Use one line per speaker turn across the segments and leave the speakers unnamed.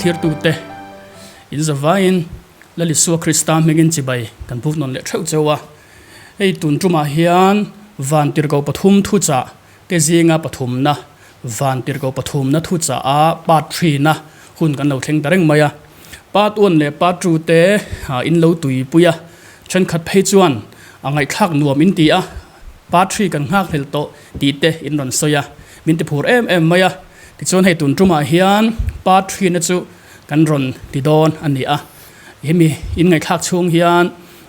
thlir tu te in zavain lali suwa Krista mengin chibai kan puf non le thau chewa ei tun tuma hian Vantirhkoh Pathum Thuchah te zinga Pathumna Vantirhkoh Pathumna Thuchah a Pahnihna hun kan lo thleng tareng maya pat on le pat tru te in lo tui puya chen khat phei chuan angai thak nuam in ti a pat thri kan ngak hel to ti te in ron soya min te phur em maya ti chon hei tun tuma hian pat thri na chu kan ron ti don ani a hemi in ngai thak chung hian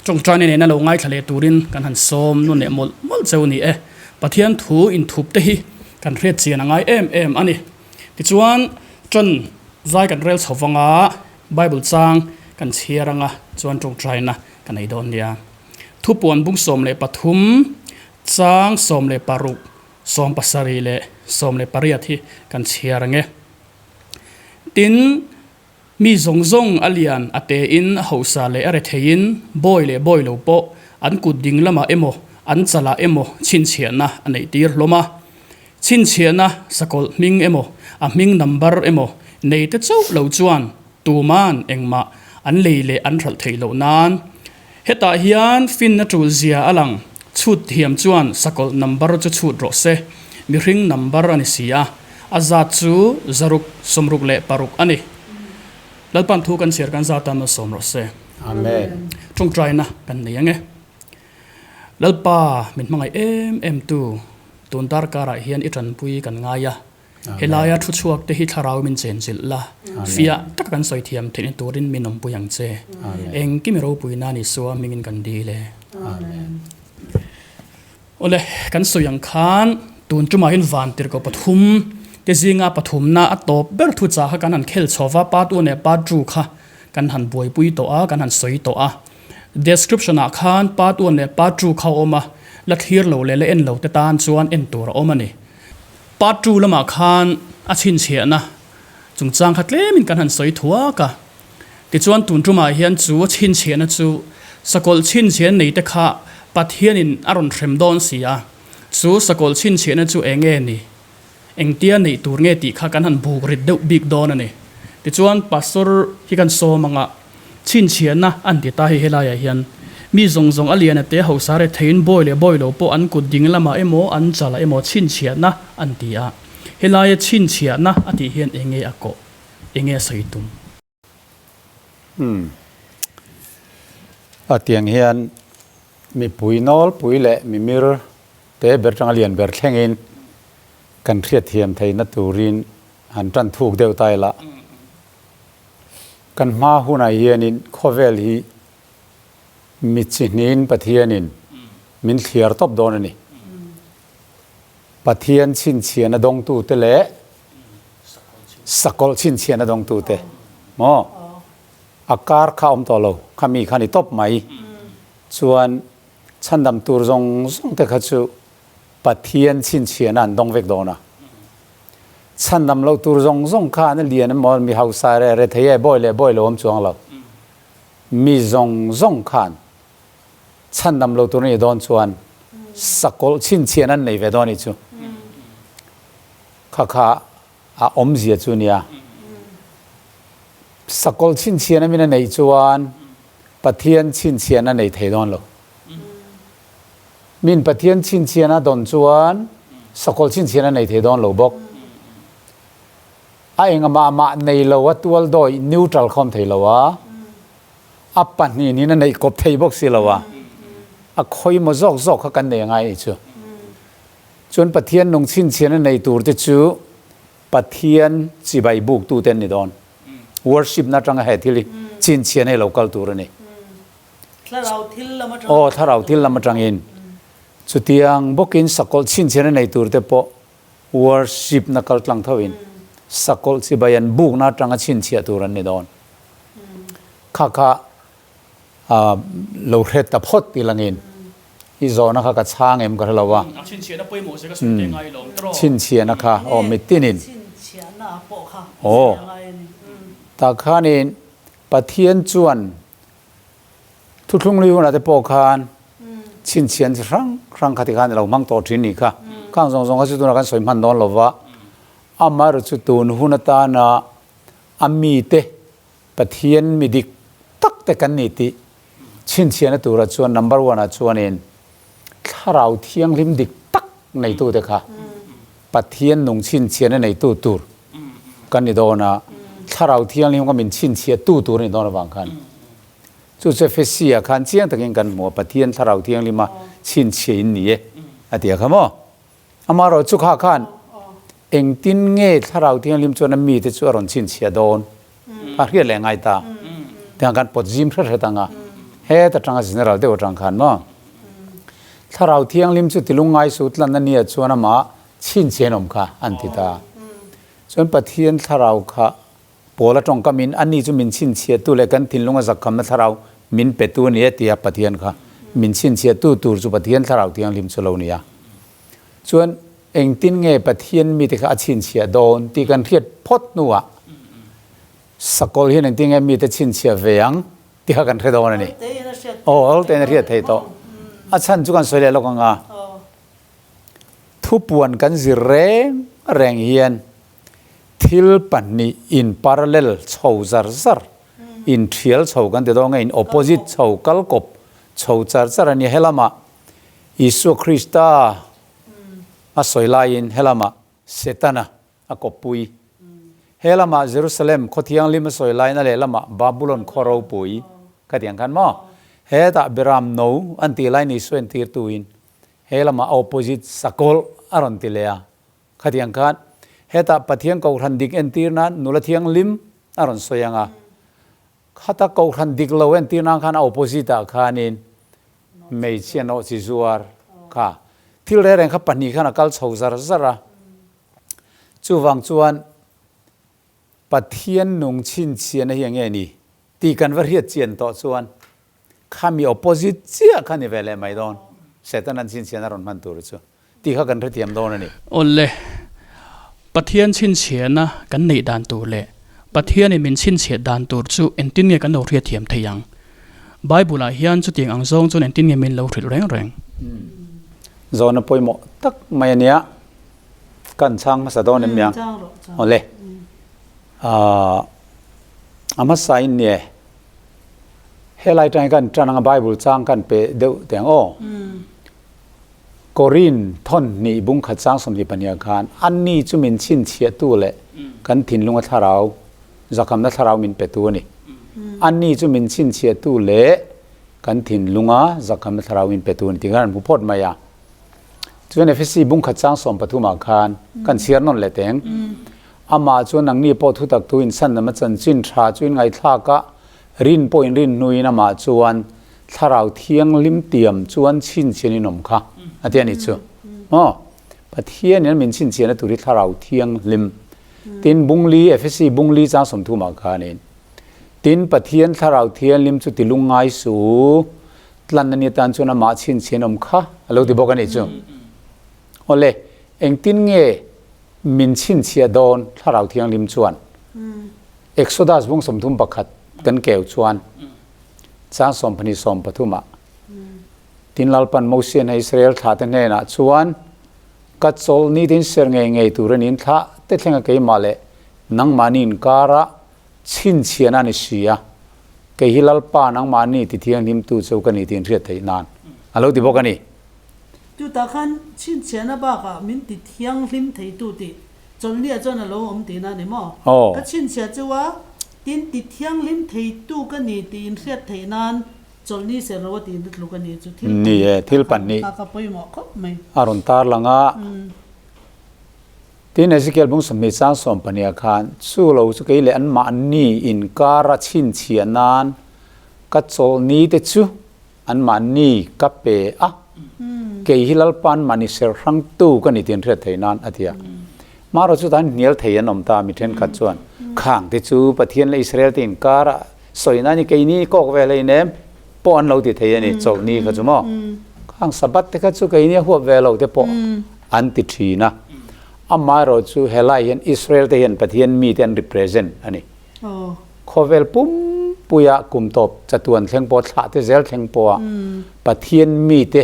trong tran ne na lo ngai thale turin kan han som nu ne mol cheu ni e pathian thu in thup te hi kan hret chian angai em ani ti chuan chon zai kan rel chhawanga Bible chang kan chiaranga chuan trong traina kan ei don nia thupuan bung som le pathum chang som le paruk som pasari le som le pariat hi kan chiarange tin mi zong alian ate in hausa le are thein boy lo po an kut ding lama emo an chala emo chin chiana anei tir loma chin chiana sakol ming emo a ming number emo nei te chau lo chuan tuman engma an leile an thal theilo nan heta hian fin na tul zia alang chut hiam chuan sakol number chu chut ro se mi ring number ani sia azat chu zaruk somruk le paruk ani lalpan thu kan share kan zata ma som ro se
amen
chung traina kan nei ange lalpa min mangai em tu tun dar kara hian itran pui kan ngaya helaya thu chuak te hi tharau min chen chil la fia tak kan soi thiam thein turin minom puyang che eng kimero puina ni so mingin kan di le amen ole kan soyang khan tun tuma hin Vantirhkoh Pathum te zinga Pathumna atop ber Thuchah ha kan han khel chowa patu ne patu kha kan han boi pui to a kan han soi to a description a khan patu ne patu kha oma la thir lo le en lo te tan chuan en tur oma ni patu lama khan a chin chiana chungchang khatle min kan han soi thua ka ti chuan tun tuma hian chu chin chiana chu sakol chin chian nei te kha pathian in aron threm don sia chu sakol chin chiana chu enge ni engtia nei tur nge ti kha kan han buk rit deuh big don ani ti chuan pastor hi kan so manga chin chiana an ti ta hi helaya hian mi zong alian ate hausare thein boy lo po an kut ding lama emo an chala emo chin chiana an tia helaya chin chiana ati hian enge ako enge saitum
atiang hian mi puinol puile mi mir te bertang alian ber thlengin kan thriat thiam theina turin han tan thuk deu tai la kan ma huna hianin khovel hi mi chinin pathianin min thliar top don ani pathian chin chiana dong tu te le sakol chin chiana dong tu te mo akar khaom to lo khami khani top mai chuan chandam tur zong te khachu pathian chin chiana an dong vek dona chandam lo tur zong kha na lian mol mi hausa re theie boy lo om chuang lo mi zong khan chandam lo tur ni don chuan sakol chin chiana nei ve doni chu kha a om zia chu nia sakol chin chiana mina nei chuan pathian chin chiana nei thei don lo min pathian chin chiana don chuan sakol chin chiana nei thei don lo bok a engama ma nei lo wa tual doi neutral khom thei lo wa a Pahnihna na nei kop thei bok si lo wa a khoi mo zok kha kan nei ngai chu chuan pathian nong chin chiana nei tur te chu pathian chi bai buk tu ten ni don worship na tanga he thili chin chiana local tur ani tharau thil lama tangin chutiang bokin sakol chin chiana nei tur te po worship na kal tlang thawin sakol chi bayan buk na tanga chin chia tur an ni don kha lo hret ta phot ti langin hi zona kha ka chang em ka lawa
chin chiana poi mo se ka sute ngai lom tro
chin chiana kha o mitinin
chin chiana po kha
ta khanin pathian chuan thutlung li huna te po khan chin chian rang khati khan lo mang to thin ni kha kang zong kha chu tu na kan soi man don lo wa amar chu tun huna ta na อามีเตปะเทียนมีดิกตักแต่กันนี่ติชินเชียนตัวละชวน number 1ชวนเองถ้าเราเที่ยงริมดิกตักในตัวเด็กค่ะปะเทียนหนุ่งชินเชียนในตัวตัวกันนี่โดนะถ้าเราเที่ยงริมก็มีชินเชียตัวนี่โดนบางคันจุดเซฟเซียคันเชียงตะเกียงกันหมัวปะเทียนถ้าเราเที่ยงริมมาชินเชียนนี่อะเดียครับมั้งอามาเราจุกข้าคันเองตินเงี้ยถ้าเราเที่ยงริมชวนมีแต่ชวนรอนชินเชียโดนพาเรียนแรงไงตาแต่การปดจิมเพื่อตั้งอ่ะเฮ้แต่จังสินเราเดี๋ยวจังขันมั้งถ้าเราเที่ยงริมจุดที่ลุงไงสุดแล้วนั่นเนี่ยชวนมาชินเชียนอมค่ะอันที่ตาส่วนปะเทียนถ้าเราค่ะปวดตรงก็มินอันนี้จะมินชินเชียตัวเล็กกันทิ้งลงจากคำนั้นถ้าเรามินเป็ดตัวนี้ตีปะเทียนค่ะมินชินเชียตัวจุปะเทียนถ้าเราเที่ยงริมสุโลนี่ส่วนเองตินเงยปะเทียนมีแต่ข้าชินเชียโดนตีกันเทียดพดนัวสกอลเห็นเองตินเงยมีแต่ชินเชียเวียงตีข้ากันเทียดโดนนี่โอ้เอาแต่เทียดเทียดโตอาฉันจุกันสวยเลยลูกงาทุบปวนกันสิแรงเฮียนทิลปันนี่อินพาราเลลชาวซาร์ซาร์อินเทียลชาวกันเดี๋ยวไงอินออปโพสิตชาวกัลกบชาวซาร์ซาร์นี่เฮลามาอิสุคริสต์อาสอยลายินเฮลามาเซตานะอากบปุยเฮลามาเยรูซาเล็มขที่ยังลิมสอยลายนั่นเฮลามาบาบิโลนขอเราปุยก็ที่ยังกันมั้งเฮตาเบรามโนอันที่ไลน์นิสเวนตีร์ตุอินเฮลามาออปโพสิตสักอลอารอนติเลียก็ที่ยังกันเฮตาปะเทียงเกาทันดิกเอนตีร์นั้นนุลเทียงลิมอารอนสอยงาข้าตาเกาทันดิกเลวเอนตีร์นั้นขันออปโพสิตาขันินไม่เชียนอซิซัวร์ค่ะที่เรื่องขับปนิขันกัลชาวซาร์ซาระจู่วังจวนปะเทียนนุ่งชินเชียนอย่างเงี้ยนี่ตีกันว่าเรียดเจียนต่อจวนข้ามีออปโพสิตเจียขันนี่เวลาไม่โดนเสร็จนั้นชินเชียนอารอนมันตัวรู้ตีข้ากันเทียมโดนนี่
โอเล่ปะเทียนชินเชียนนะกันในด่านตัวเล่ปะเทียนนี่มันชินเชียด่านตัวจู่เอ็นตินเงี้ยกันเราเรียดเทียมทยังไบเบิลเฮียนจุดยังอังซงจนเอ็นตินเงี้ยมันเราเรียดแรง
โซนปอยหมอตักไม่เนี้ยกันช่างมาสะดอนเนี่ยยังโอเล่อามาใส่เนี่ยเฮลัยใจกันจานังไบเบิลจ้างกันไปเดี๋ยวแต่งโอกอรินทอนนี่บุ้งขัดจ้างสมดีปัญญาการอันนี้จุมินชินเชียตัวเละกันถิ่นลุงทาราจากคำนั้นทารามินเป็ดตัวนี่อันนี้จุมินชินเชียตัวเละกันถิ่นลุงจากคำนั้นทารามินเป็ดตัวนี่ที่กันผู้พอดมายาจวนเอฟซีบุ้งขัดจ้างสมปฐุมอาคารกันเชียร์นนเลเตงอามาจวนนังนี่พอทุตักตุอินสันนำจันจินทราจวนไงท่ากะรินปอยรินนุยนามาจวนทาราวเทียงลิมเตียมจวนชินเชียนินมค่ะอันที่นี้จู่ปะเทียนนั้นมินชินเชียนตุริทาราวเทียงลิมตินบุงลีเอฟซีบุงลีจ้างสมทุมอาคารนี่ตินปะเทียนทาราวเทียนลิมจุติลุงไงสูลันนี่ตันจวนมาชินเชียนมค่ะเราที่บอกกันนี่จู่โอเล่เองตินเง่มินชินเชียโดนถ้าเราเที่ยงริมชวนเอ็กโซดัสบุ้งสมทุมประคัดกันเกี่ยวชวนจ้าสมพนิสมปฐุมะตินลลปันโมเซียนอิสราเอลท่าเตนเนนะชวนกัดโซลนี่ตินเสือเงยเงยตัวนินท่าเต็ดเงยเกยมาเลนังมานินการะชินเชียนันิชียเกยฮิลลปานังมานีติเที่ยงริมตูเจ้ากันนี่ตินเรียดไทยนานเราที่บอกกันนี่
就大看亲钱那把个，民地乡邻态度的，真理真的老我们地那里么？哦，个亲钱就话，点地乡邻态度个你地些态难，真理是老地的路个你就听。
你也听半你。
那个不么可没。
阿伦达lang啊。ที่ในสเกลบุ้งสมัยสร้างสมปัญญาคารสู้เราสุกี้เลอันมาอันนี้อินการะชินเชียนานกัดโซนี้แต่ชูอันมาอันนี้กับเปอะเกี่ยฮิลลปันมานิเซอร์รังตู้กันนี่เตียนเรียดไทยนานอาทิตย์มาเราสุดท้ายเนียลไทยนอมตามีเทนขัดชวนข้างที่ชูประเทศอิสราเอลตีนการะสวยนั่นนี่เกี่ยนี้ก็เวลาเนี่ยปอนเราติดไทยนี่โจนี้ก็จะมั้งข้างสบัดที่ขัดชูเกี่ยนี้หัวเวลาที่ปออันติดทีนะอามาเราชูเฮลัยเห็นอิสราเอลที่เห็นประเทศมีเตียน represent อันนี้ข้อเวลปุ่มปุยะกุมตบจัตุวันเทงปอดขาดเซลเทงปอประเทศมีเต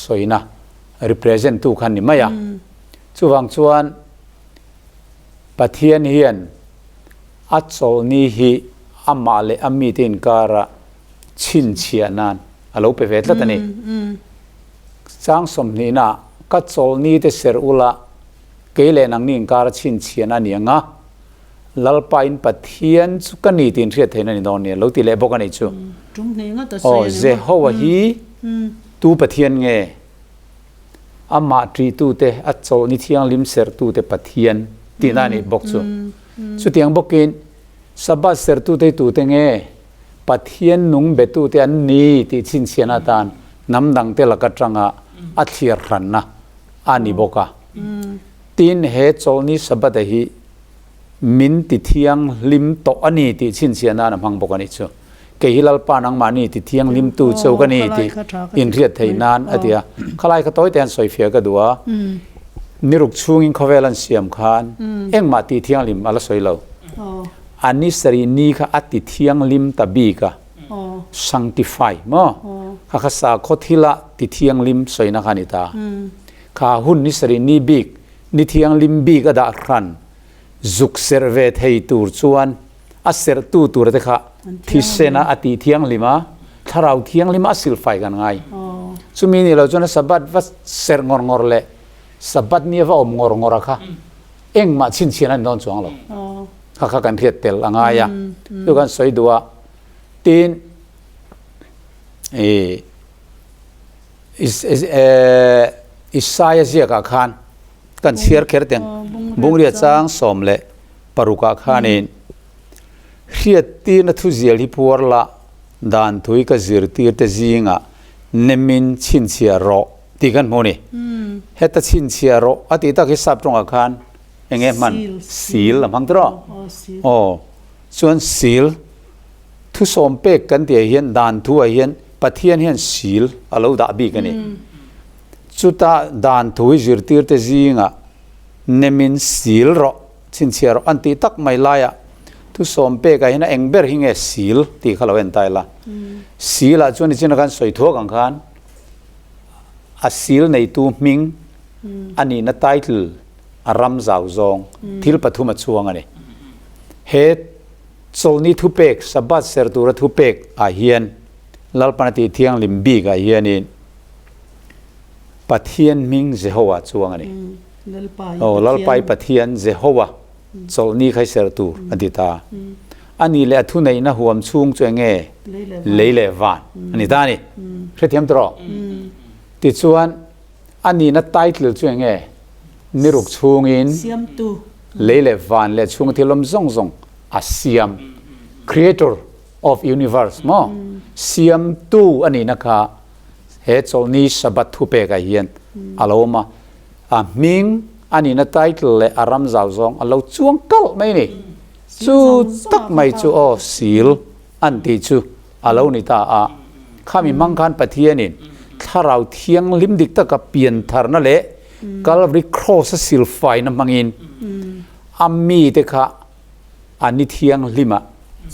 สวยนะ represent ทุกขันนี่ไม่ยากช่วงชวนประเทศเฮียน อัจโซนีฮีอามาเลอามีตินการะชินเชียนันอาลูไปเวทละตันนี่จังสมนีน่ะกัจโซนีเตเสรุละเกเลนังนี่การะชินเชียนันยังอ่ะลลปาอินปัทเทียนสุกันนี่ตินเรียดเทนันนี่ตอนนี้เราติเลบอกกันนี่จูโอ้เจโฮวาฮีตูปัทเทียนไงอามาตรีตูเตอัจโซนิเทียงลิมเสรตูเตปัทเทียนตีนั่นนี่บอกจูสุดที่ยังบอกกินสบัดเสรตูเตตูเตงเงปัทเทียนนุ่งเบตูเตอันนี้ที่ชินเชียนาตานน้ำดังเตลกัดจังอ่ะอัฐิรันนะอันนี้บอกอ่ะตีนเหตุโซนี้สบัดฮีมินติเทียงลิมโตอันนี้ที่ชินเชียนานะพังบอกกันนี่จูเกี่ยลลปานังมานี่ติเทียงลิมตูเจ้ากันนี่ที่อินเรียดไทยนานอดียขลายก็ต้อยแทนสวยเฟียก็ดูว่านิรุกชูงินเขาเวลันเสียมขานเอ็งมาติเทียงลิมอะไรสวยเราอันนี้สรีนี่ค่ะอัติเทียงลิมตบีกะ sanctify มั้งข้าข้าสาโคทิละติเทียงลิมสวยนักานิตาข้าหุ่นนิสรีนี่บีกนิเทียงลิมบีกะดารันจุกเซอร์เวทให้ตูร์ชวนอัสเซอร์ตูร์เตค่ะที่เซนะอติเทียงลิมาถ้าเราเทียงลิมาสิลไฟกันไงสุมีนี่เราจนสบัดว่าเซร์งอร์เล่สบัดนี่ว่าอมงอร์ค่ะเอ็งมาชินเชียนันโดนจวงเราข้ากันเทียดเตลอ่างไงอ่ะดูกันสวยดูว่าตีนอิสายเสียกาขานกันเชียร์เคิร์ตเองบุงเรียจางสมเล่ปรุกาขานินเรียตีนทุเจียลิพัวละดานทุยกจิรตีเตจิงะเนมินชินเชียโรตีกันโมนี่เฮตชินเชียโรอติตาคิสับตรงอาคารยังไงมันซีลมังตรอโอ้ส่วนซีลทุสมเปกกันเดียเห็นดานทุเห็นปะเทียนเห็นซีลอาลูดาบีกันนี่สุดาดานทุยจิรตีเตจิงะเนมินซีลโรชินเชียโรอันติตักไม่ลายะทุสมเปกเห็นเอ็งเบอร์หิงเอซีลตีเขาเราเห็นตายละซีลจวนนี้จินกันสวยทั่วกันขันอาซีลในตูมิงอันนี้นัดไตติลอารามจาวจงทิลปฐุมช่วงอันนี้เหตุโซนี้ทุเปกสบัดเสรตูระทุเปกอาเฮียนลัลปนติเทียงลิมบีกอาเฮียนี่ปะเทียนมิงเจโฮวาช่วงอันนี้โอ้ลัลไปปะเทียนเจโฮวาโซนี้ใครเสรตูอันติตาอันนี้แหละทุนในนะหัวมช่วงจวงเงเลวานอันนี้ตานี่เพื่อเทียมตรอติดส่วนอันนี้นัดไตติลจวงเงนิรุกช่วงอินเลวานเลช่วงที่ลมซงซงอาเซียม creator of universe มั้งเซียมตูอันนี้นะคะเหตุโซนี้สบัดทุเปกเฮียนอาลมามิงอันนี้นัดไตติลเลอารามจาวซงอาลช่วงกัลไม่นี่จูตักไม่จูโอซีลอันที่จูอาลนี่ตาข้ามีมังคันปะเทียนินถ้าเราเทียงลิมดิกตะกับเปลี่ยนทาร์นั่นแหละก็เราริครอสซิลไฟน้ำมังอินอามีเตค่ะอันนี้เทียงลิมะ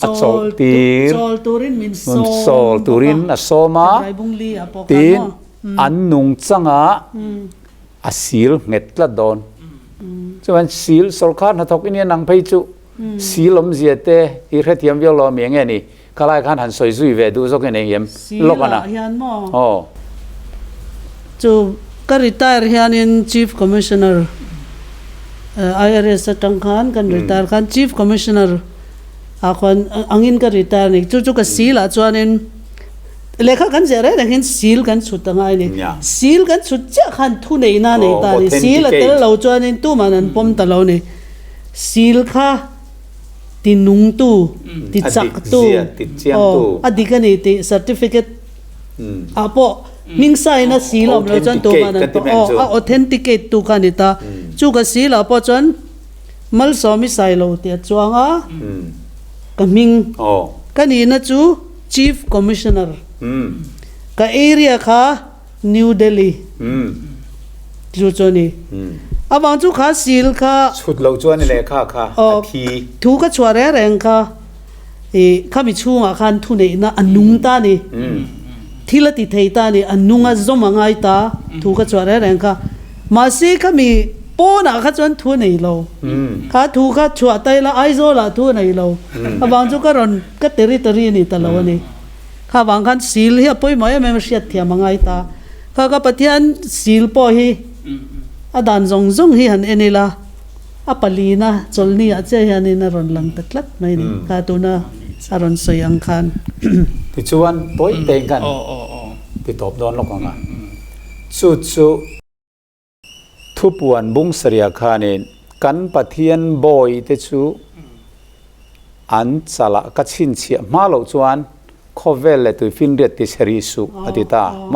อัศตีร์โซลตูรินอัศมาตีนอันนุงจังอาซิลเงตละดอนส่วนซิลสโลคาร์นัทกินยังนังไปจูซิลอมเจียเตอีเรติยมเยลโลมีเงี้ยนี่ข้าราชการหันสวยสุยเวดูสักเงี้ยยังโลกนะโอ้
จูก็รีทายร์ฮันยิน Chief Commissioner IRS ตังคานกันรีทายร์กัน Chief Commissioner อาคนอังอินก็รีทายร์นี่จู่ๆก็ซีลจวนนินเลขากันเจออะไรแต่เห็นซีลกันสุดตั้งไงนี่ซีลกันสุดจะขันทุนในนั่นนี่ตานี่ซีลแต่เราจวนนินตู้มันนั่นปมตะเรานี่ซีลค่ะตินุงตู้ติจักตู้อดีกันนี่ติ certificate อาปอมิงไซนะสีลมเราจนตัวมันauthenticate ตัวกันนี่ตาจู่กับสีลปอจนMalsawmi Sailo เตียจวงกับมิงกันนี่นะจู่ Chief Commissioner กับ area ค่ะ New Delhi จู่จนี่บางจู่ค่ะสีลค่ะ
ชุดเราจวนนี่แหละค่ะที
ถูกก็ชัวร์แรงค่ะข้ามีช่วงอาคารทุนนี่นะอันนุ่งตานี่ที่ละติดเหตุนี่อันนุ่งอาจจะมังไงตาถูกกระจายแรงค่ะมาสิก็มี ป้อน่ะข้าจวนทั่วในเราข้าถูกข้าชัวไตละไอโซละทั่วในเราข้าบางจุก็รอนก็เตรินี่ตลอดนี่ข้าบางคันสีลเฮียป่วยหมอยแม่มาเสียเทียมังไงตาข้าก็ปฏิญาณสีลป่อฮีอดันจงฮีหันเอนี่ละอปลีนะจลนี่อาเจียนี่นะรอนหลังตะกลัดไม่นี่ข้าตัวน่ะอารอนสยังคัน
ที่ชวนป่วยเต็งกันที่ตบโดนลงกันสุทุบวนบุ้งเสียคานินกันปะเทียนบ่อยเตชูอันสละกัชินเชียมาโลจวนขอเวลเลยตัวฟินเรียติเสรีสุอดิตาโม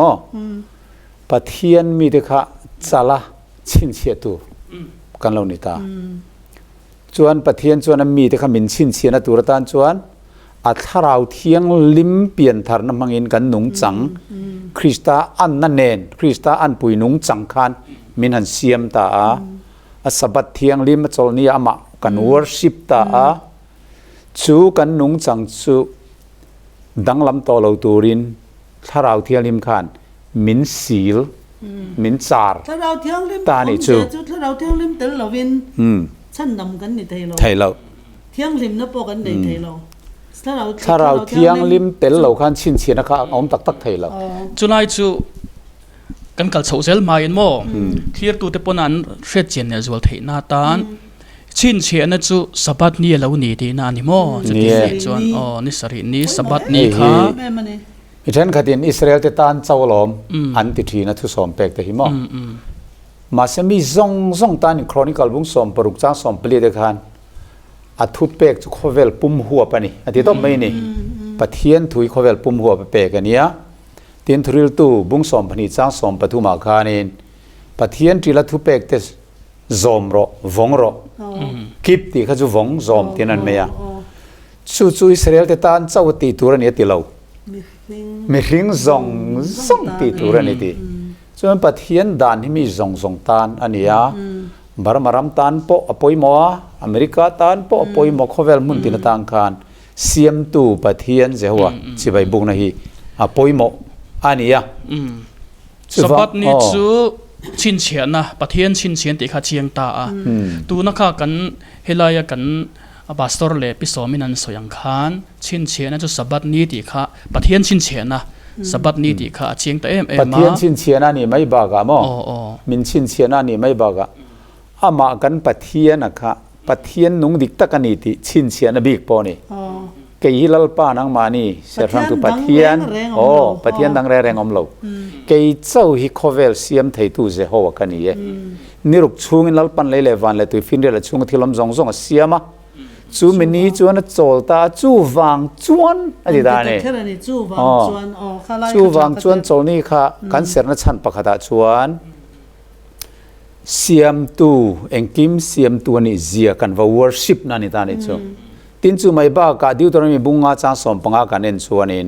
ปะเทียนมีเด็กสละชินเชียตัวกันเหล่านี้ตาจวนปะเทียนจวนมีเด็กมินชินเชียนตัวระตานจวนอัฐราวเทียงลิมเปลี่ยนทารนมังอินกันหนุงจังคริสตาอันนั่นเองคริสตาอันปุยหนุงจังคันมินหันเสียมตาสบัดเทียงลิมจลนี้อามากันวอร์ชิปตาชูกันหนุงจังชูดังลำโตเหล่าตูรินถ้าเราเทียงลิมขันมินสีลมินจาร์
ถ้าเราเทียงลิม
ตานี่ชู
ถ้าเราเทียงลิมเตลเราวินชั้นดำกันนี่ไทยเราเทียงลิมนับปกันในไทยเรา
ถ้าเราเทียงลิมเตลเราขันชินเชียนะครับอมตักไทยเรา
จุนัยชูกันกัลโซเซลมาอินโมเคลียร์ตัวเตปนันเฟรเจนเนี่ยจวลเทนาตานชินเชียนจูสบัดนี่เราหนีดีนานิโมจะดีจวนนิสรินีสบัดนี่ค่ะ
มิเช่นขัดอินอิสราเอลเตตานเจ้าลมอันติทีนะทุสอมเปกเตหิโมมาเซมีซงตานครอนิคอลบุ้งสอมปรุกจ้างสอมเปลี่ยนเดขันอัทุเปกจุขเวลปุ่มหัวปะนี่อดีตต้องไม่นี่ปะเทียนถุยขเวลปุ่มหัวเปกกันเนี้ยทีนทริลตูบุ้งสอมพนิจ้างสอมปฐุมาคานินปะเทียนทริลทุเปกเตซอมโรวงโรคิปตีเขาจะวงซอมที่นั่นเมียจู่อิสราเอลเตตานเจ้าตีตัวนี้ตีเราไม่ริงซองตีตัวนี้ตีส่วนปะเทียนด่านที่มีซองตานอันนี้บารมารำตานโปอปอยมัวอเมริกาตานโปอปอยมัวขเวลมุนตินต่างกันเสียมตูปะเทียนเจ้าว่าสิใบบุกนะฮีอปอยมัวอันนี้
สบัดนี่จูชินเชียนนะปะเทียนชินเชียนติขาเชียงตาตูนักกันเฮลายกันบาสตอร์เล่ปิโสมินันสยังคานชินเชียนนะจูสบัดนี่ติขาปะเทียนชินเชียนนะสบัดนี่ติขาเชียงตามา
ปะเทียนชินเชียนนี่ไม่บากะมั้งมินชินเชียนนี่ไม่บากะอามากันปะเทียนนะคะปะเทียนนุงดิกตะกันนี่ติชินเชียนบิกปอนี่เกี่ยลลปานังมานี่เสร็จทั้งตัวปะเทียนปะเทียนดังแรงอมโลเกี่ยเจ้าฮิโคเวลเสียมไทยตู้เจ้าหัวกันนี่นี่รุกช่วงลลปันเลยวันเลยตัวฟินเดลช่วงที่ลมซงเสียมจู่มินี่จวนโจลตาจู่วางจวนอะไรด้านนี้จู่วางจวนโจลนี่ค่ะกันเสร็จนั้นฉันประคตาจวนเสียมตูเองกิมเสียมตัวนี้เจียกันว่า worship นั่นนี่ตานี่จู่ตินจู่ไม่บ้ากาดิวตัวนี้บุงอาจารย์สมปังอากันเองส่วนนี้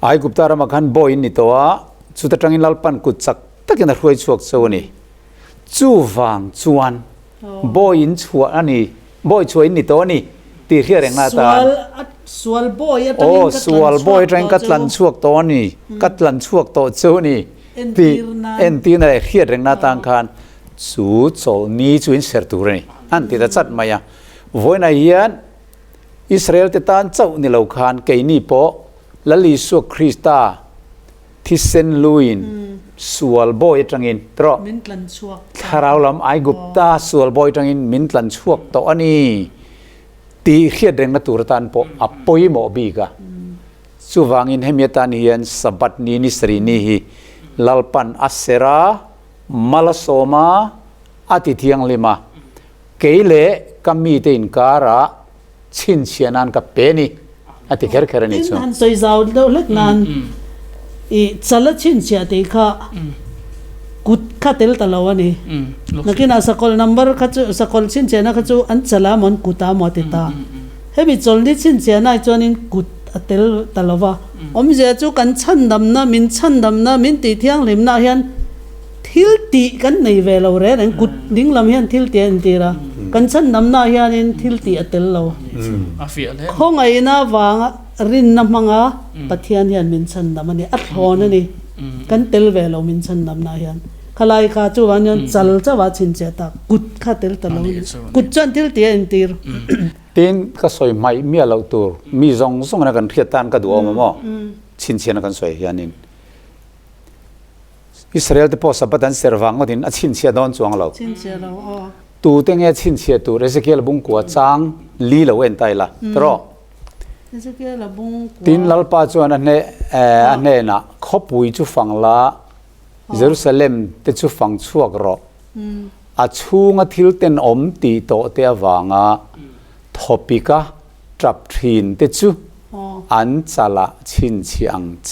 ไอ้กุปตารามากันบ่อยนี่ตัวจู่ตะจังอินลปันกุจักตะกินรวยช่วงส่วนนี้จู่วางจวนบ่อยอินช่วงอันนี้บ่อยช่วยนี่ตัวนี้ตีเรียงหน้าตา
สวลบ่อย
สวลบ่อยจังกัดลันช่วงตัวนี้กัดลันช่วงตัวเจ้านี่ที่เอ็นตีนั่นเขียนเรื่องหน้าต่างกันสู้โจนี้ช่วยเสริมตัวนี้อันที่จะจัดมาอย่างวันนี้ยันอิสราเอลที่ตั้งเจ้านี่เราขันเกยนี่พอละลิสุคริสตาที่เซนลุยน์สวลบอยจังอินตรอถ้าเราลำไอกุปตาสวลบอยจังอินมินตันชวกตัวนี้ตีเขียนเรื่องตัวตันพออปอยโมบีกะสุวางินให้เมียตานียันสบัดนี้นิสรีนี่ลลปันอัสเซรามัลโซมาอาทิตย์ยังลิมาเกยเล่กัมมีเตอินการะชินเชียนันกับเปนี่อาทิตย์แค่นี้
ส่วนสวยสาวเล็กนั้นอีจัลชินเชียติค่ะกุดข้าเตลตลอดนี่นักน่าสกอลนัมเบอร์ข้าจูสกอลชินเชียนะข้าจูอันจัลมันกุตามอติตาเฮ้ยมีจนดิชินเชียนะจวนนินกุดเตลตลอดว่าอมเจ้าจูกันชันดำนะมินชันดำนะมินตีเที่ยงลิมนะเฮียนทิลตีกันในเวลาเรื่องกุดดิ้งลำเฮียนทิลตีอันตีระกันชันดำนะเฮียนินทิลตีเตลเราข้องไอ้น่าวางรินน้ำมังอ่ะปะเทียนเฮียนมินชันดำมันนี่อัดหอนั่นนี่กันเตลเวลามินชันดำนะเฮียน ขลายขาจูวันยันจัลจะว่าชินเจตากุดข้าเตลตะลงกุดจันทิลเตียนตีร์
ตีนก็สวยไม่เมียเราตัวมีจงนักกันเทียตันก็ดูเอามาชินเชียนกันสวยยันนินอิสราเอลที่พอสับตันเสร์ฟังก็ดินชินเชียดอนจวงเรา
ชินเชียเรา
ตูเต็งเอชินเชียตูเรสเกลบุงกัวจางลีเราเอ็นไตละตรอตีนลัลปาจวนอันเนนะขบุยจูฟังละเยรูซาเล็มเตจูฟังชัวกรออาชูงทิลเตนอมตีโตเตวางาทอปิกาทรัพทินเตจูอันซาละชินเชียงเจ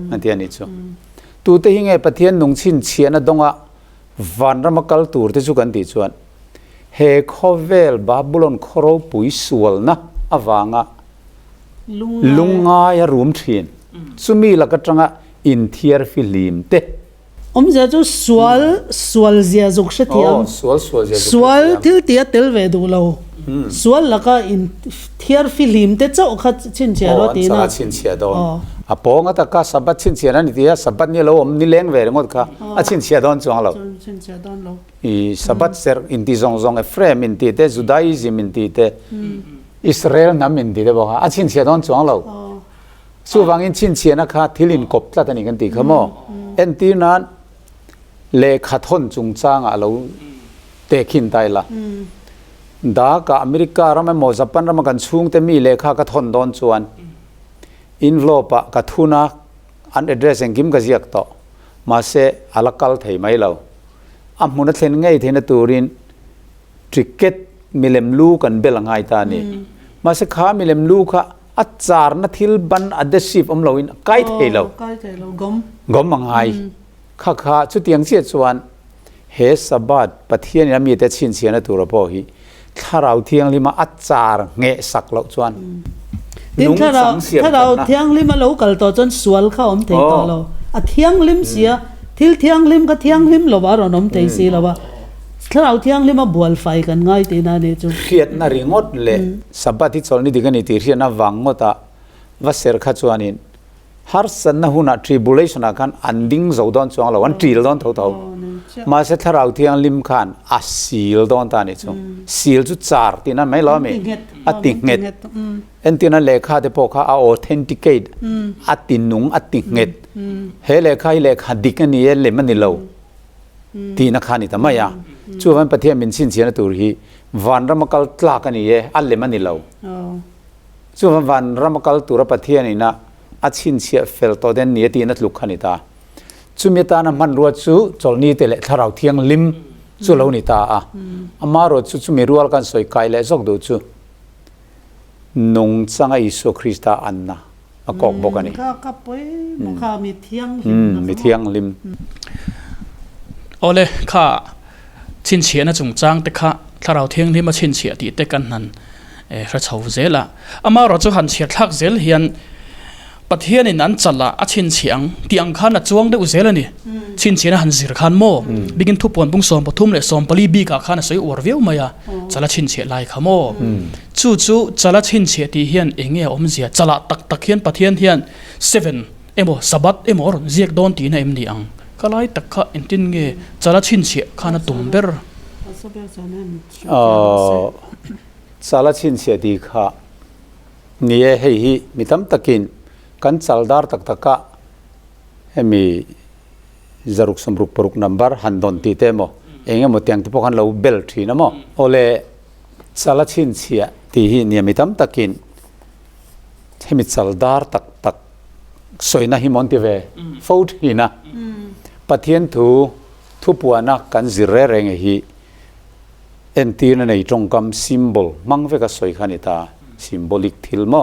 อันที่อันนี้จูตูเตหิงเอปเทียนนุงชินเชียนดงะวันรำกัลตูร์เตจูกันตีจวนเฮคอเวลบาบุลอนครอปุยสวลนะอวางะลุงงายรูมทินสุมีลักจังะอินเทียร์ฟิลิมเต
จะจูสวลเสียจุกเสียมสวลทิลเตียเตลเวดูเราสวลแล้วก็อินเทียร์ฟิลิมเตเจ้าขัดชินเชียรตีนะ
ชินเชียดอนอะปองะตะกะสับชินเชียนั่นนี่ที่สับนี่เรานี่เลี้ยงเวรงดค่ะอะชินเชียดอนจวงเรา
ชินเชียดอนเรา
อีสับเซอร์อินที่จงเอฟเรมอินที่เตจูดาอิซิมอินที่เตอิสราเอลน้ำอินที่เตบอกว่าอะชินเชียดอนจวงเราสู้ฟังอินชินเชียนะคะที่ลินกบตะตันอีกันตีขโมเอ็นที่นั้นเลขาทนจุงจ้างอะเราเตะขินไตละดากาอเมริกาเราไม่หมดจับปันเรามากันช่วงแต่มีเลขากระทนโดนชวนอินโลปะกระทุนักอันเอเดรสเองกิมกระเจียกต่อมาเสอลักกัลเทไม่เราอัมมุนัทเซนไงเทนตูรินทริกเก็ตมิเลมลูกันเบลงไงตานี่มาเสข้ามิเลมลูค่ะอัจฉรินัทิลบันอเดชิฟอมเราอินไกด์เทเรากมมังไงข้าชุดยังเสียชวนเฮสบัดปะเทียนมีแต่ชินเสียนตัวเราพอฮีถ้าเราเที่ยงลิมาอัจฉริเงะสักเราชวน
ถ้าเราเที่ยงลิมาเรากัลตัวจนสวลเข้าอมเทตัวเราเที่ยงลิมเสียทิลเที่ยงลิมก็เที่ยงลิมเราว่าเราอมเทสีเราว่าถ้าเราเที่ยงลิมาบวลไฟกันง่ายตีน่าเนี่ยจู
เครียดน่าริงดเลยสับที่ชนนี่ดิกันนี่ตีเรียนน่าวังงดว่าเสร์ข้าชวนินฮาร์สันน่ะหุ่นทริบูเลชันกันอันดิ้งจะโดนจวงเราวันทริลโดนเท่ามาเสร็จถ้าเราเที่ยงลิมขันซีลโดนตานี่จูซีลจุดจาร์ที่นั่นไม่ล้อมติงเงตเอ็นที่นั่นเลขาเดพอข้าเอาออเทนติเคตตินุงติงเงตเฮเลขาดิกันนี่เลมันนี่เราที่นักขันนี่ทำไมอ่ะช่วงวันประเทศมินชินเชียนตัวฮีวันรำมักลตลากันนี่อันเลมันนี่เราช่วงวันรำมักลตัวประเทศนี่นะอาชินเชียเฟลตัวเด่นนี่ที่นัดลุกขันนี่ตาจุมีตานะมันรัวจูจอลนี่เตะถ้าเราเที่ยงลิมจูเรานี่ตาอามารัวจูมีรัวกันสวยไกลเลยจอกดูจูนงจังอิสุคริสต์อันนะกอกบอกกันนี่
ก็ไปมันข้ามีเที่ยง
มีเที่ยงลิม
โอเลข้าชินเชียนะจงจ้างแต่ข้าถ้าเราเที่ยงลิมมาชินเชียตีเตกันนั้นพระเจ้าเจละอามารัวจูหันเชียทักเจลเฮียนประเทศในนั้นจัลละชินเชียงที่อังคารจวงได้อุเซลนี่ชินเชียนหันสิร์ขันโมบิกินทุบปนปุงสอมปทุมเลยสอมปลีบีกาขานสวยอวร์วิวมายาจัลละชินเชียไลขโมจู่จัลละชินเชียที่เฮียนเองเออมเสียจัลละตักเฮียนประเทศเฮียน7เอโมสบัดเอโมรเจียกโดนตีในเอ็มดีอังก็ไล่ตักข้าอินทินเงจัลละชินเชียขานตุ่มเบอร์
จัลละชินเชียดีข้านี่เฮ้ยมิตรตักินกันจัลดาร์ตักตักะเฮมีจารุกสมรุกปรุกนัมบาร์ฮันดอนตีเตโมเองหมดยังที่พวกฮันเราเบลทีนะโมโอเลจัลชินเชียที่นี่มิตรตักินเฮมีจัลดาร์ตักสวยนะฮิมอนติเวฟูดฮีนะปัทยันทุปวานักกันจิเรเรงฮีเอ็นตีนั่นในตรงคำซิมโบลมังเวกัสสวยขันิตาซิมโบลิกทิลโม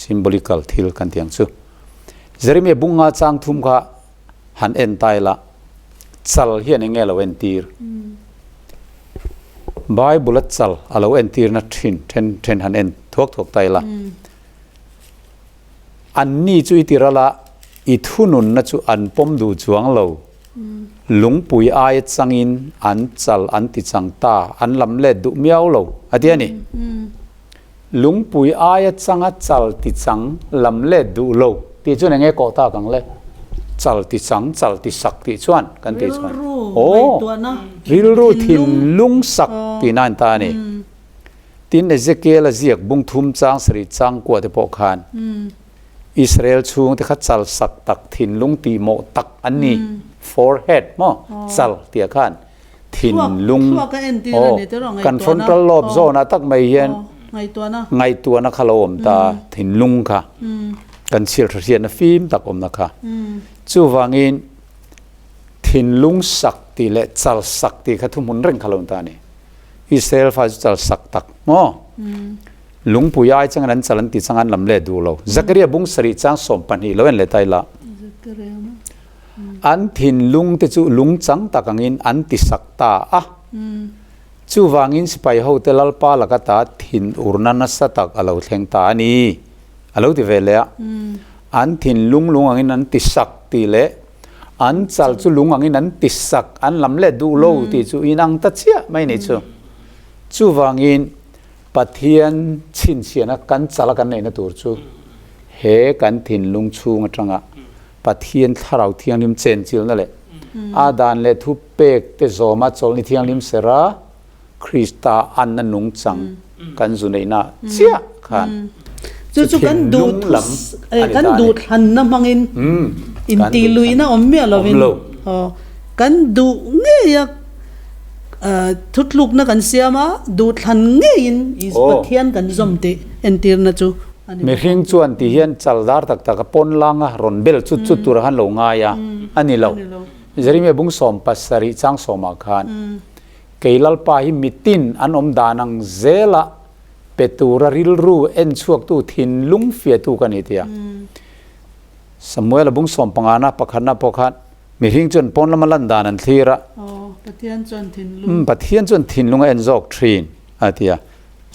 ซิมโบลิกัลทิลกันที่ยังซูจริมีบุงอาจางทุ่มข้าหันเอ็นไตละจัลเฮียนเงลเวนตีร์บายบุลจัลอาลเวนตีร์นัดเทนหันเอ็นทุกไตละอันนี้จุยติระละอิทุนุนนัจุอันปมดูจวงเราลุงปุยอายจังอินอันจัลอันติจังตาอันลำเล็ดดุเมียวเราอะเดียนี่ลุงปุยอายจังอัจัลติจังลำเล็ดดูโลที่จุนเงยกอตากังเล่ จัลติสังจัลติสักติชวนกันติชวนโอ้
ตัวนะ
ริลรูทินลุงสักตินันตานี่ตินเอเจเกลเจียกบุงทุมจางสริจางกวดเตปอคานอิสราเอลชูงที่ขัดจัลสักตักทินลุงตีโมตักอันนี้ forehead มั้งจัลเตียคานทินลุงโอ้กันฟอนตลอบโซนะตักไม่เห็นไงตัวนะขลมตาทินลุงค่ะกันเชียร์เชียร์นะฟิล์มตักอมนะคะจู่วางินทินลุงสักติและจัลสักติขัดทุมุนเร่งขลมตานี่อิสราเอลฟ้าจัลสักตักมั้งลุงปุยายจังนั้นจัลติจังนั้นลำเล็ดดูเราจักรียบุงสริจังสมปันฮีเราเห็นเลยไตละอันทินลุงแต่จู่ลุงจังตักงินอันติสักตาอ่ะจู่วางินสไปเฮาเตลัลปาลักตาทินอุรนันสัตักอาเราเทงตานี่อาเราที่เวลาอันทินลุงอันนั้นติสักติเละอันจัลจู่ลุงอันนั้นติสักอันลำเล็ดดูเราที่จู่อินังตัดเชียไม่นี่จู่วางินปัทยนชินเชียนะกันจัลกันในนั้นตัวจู่เฮกันทินลุงชูงจังอ่ะปัทยนทาราวเทียงนิมเจนจิลนั่นแหละอาดานเลทุเปกเตโซมาจอลนิเทียงนิมเสระคริสตาอันนั้นนุงจังกันจุนัยน่ะเชียขัน
จู่กันดูดกันดูดหันน้ำมังอินตีลุยนะอมเมียเราเป็นกันดูเงี้ยทุกลูกนักกันเสียมาดูทันเงี้ยอินอิสปัทยันกันจมตีเอ็นตีร์นะจู
มีหิ้งชวนที่เห็นจัลดาร์ตักตะกปนลังอ่ะรอนเบลจุดตัวหันลงง่ายอันนี้เราจริงๆบุ้งสมปัสสริจังสมอาคารเกลัลปาหิมิตินอันอมดานังเซละเปตูระริลรูเอ็นชวกตูทินลุงเฟียตูกันนี่เดียสมัยละบุ้งสมปังอานะปักขันนะปขันมีหิ้งจนปนละมันลันดานันทีระ
ปัทยันจนทินลุง
ปัทยันจนทินลุงเอ็นจอกทรีนอาทิยา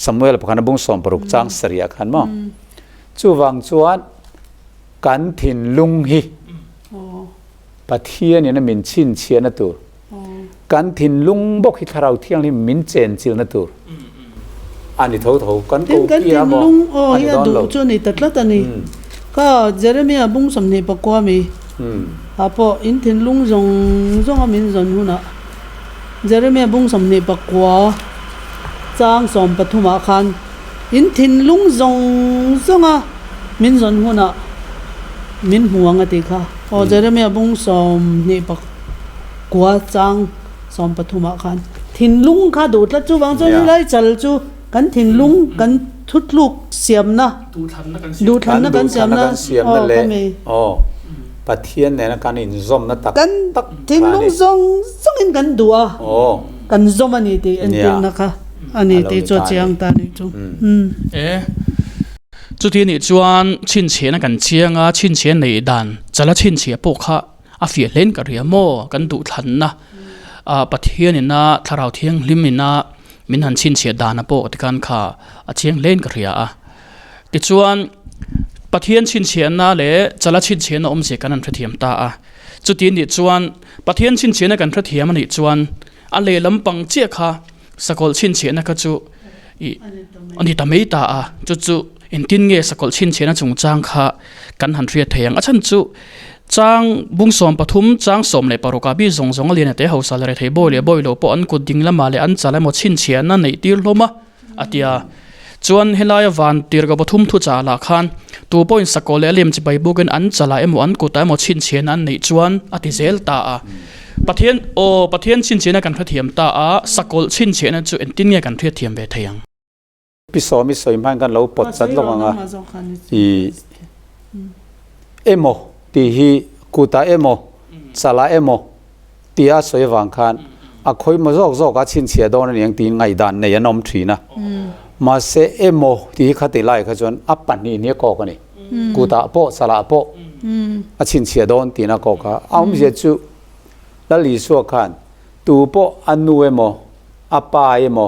สมัยละปักขันนะบุ้งสมปรุกจังสริยาขันมั้งจู่วังจวนกันทินลุงฮีปัทยันเนี่ยนะมินชินเชียนะตัวกันทินลุงบอกให้ทาราวเที่ยงนี่มินเจนจิลนะตัวอันนี้เท่ากันกู
เกี่ยบลุงโอ้ยดูจนนี่ตัดละตันนี่ก็เจอเมียบุ้งสมนี่ปกว่ามีฮะพออินทินลุงจงมินจนหุ่นอ่ะเจอเมียบุ้งสมนี่ปกว่าจางสมปฐุมอาคารอินทินลุงจงอ่ะมินจนหุ่นอ่ะมินห่วงอะติค่ะพอเจอเมียบุ้งสมนี่ปกว่าจางสมปฐุมอาคารทินลุงข้าดูดแล้วจู่วังจนเลยจัลจู่กันทินลุงกันทุกลูกเสียมนะดูทันนะกันเสียมนะ
โอ้ปัทยันเนี่ยนะกันอินซอมนะตัก
กันทินลุงจงอินกันดัวกันซอมอันนี้ตีอันนี้นะคะอันนี้ตีจวดเจียงตานี่จู่
จุดที่นี่จวนชินเชียนกันเชียงชินเชียนในดันจะละชินเชียปกค่ะอาฟิเล่นกับเรียโมกันดูทันนะปัทยันนี่นะทาราวเทียงลิมนี่นะมินหันชินเชียดานะปกติกันค่ะเชียงเล่นกับเรียติจวนปัทยันชินเชียนนะเลยจะละชินเชียนอมเสียกันนั่นพระเทียมตาจุดที่นี่จวนปัทยันชินเชียนกันพระเทียมมันนี่จวนอะไรลำปังเจ้าค่ะสกอลชินเชียนก็จู่อันนี้ตาไม่ตาจู่อินทินเงสกอลชินเชียนจงจางค่ะกันหันเรียเทียงฉันจู่จางบุ้งสมปฐุมจางสมเลยปารุกาบีจงเลียนเตะเฮาสาเลยเทบอยเลยบอยโลปอันกุดิ่งละมาเลยอันจะเลยหมดชินเชียนนั่นในตีลมาอาทิยาจวนเฮลายวันตีร์กับปฐุมทุจาละคันตัวปอยสกอลเลยเลียมจะไปบุกันอันจะเลยหมดอันกุตายหมดชินเชียนนั่นในจวนอาทิเซลตาปะเทียนชินเชียนกันพระเทียมตาสกอลชินเชียนจู่อินทินเงกันเทียมเบทยัง
พิสอมิสอยมันกันเราปดสัตว์ลงอ่ะเอโมตีฮีกูตาเอโมสลาเอโมตีอาสวยวังคันคอยมาจอกชินเชียดอนอย่างตีไงดันในยานอมทรีนะมาเซเอโมตีขัดติไลขจนปันนี่เนี่ยก็กันนี่กูตาโปสลาโปชินเชียดอนตีนักก็ค่ะเอาไม่ใช่จู่แล้วลิสัวคันตูโปอันนูเอโมปาเอโม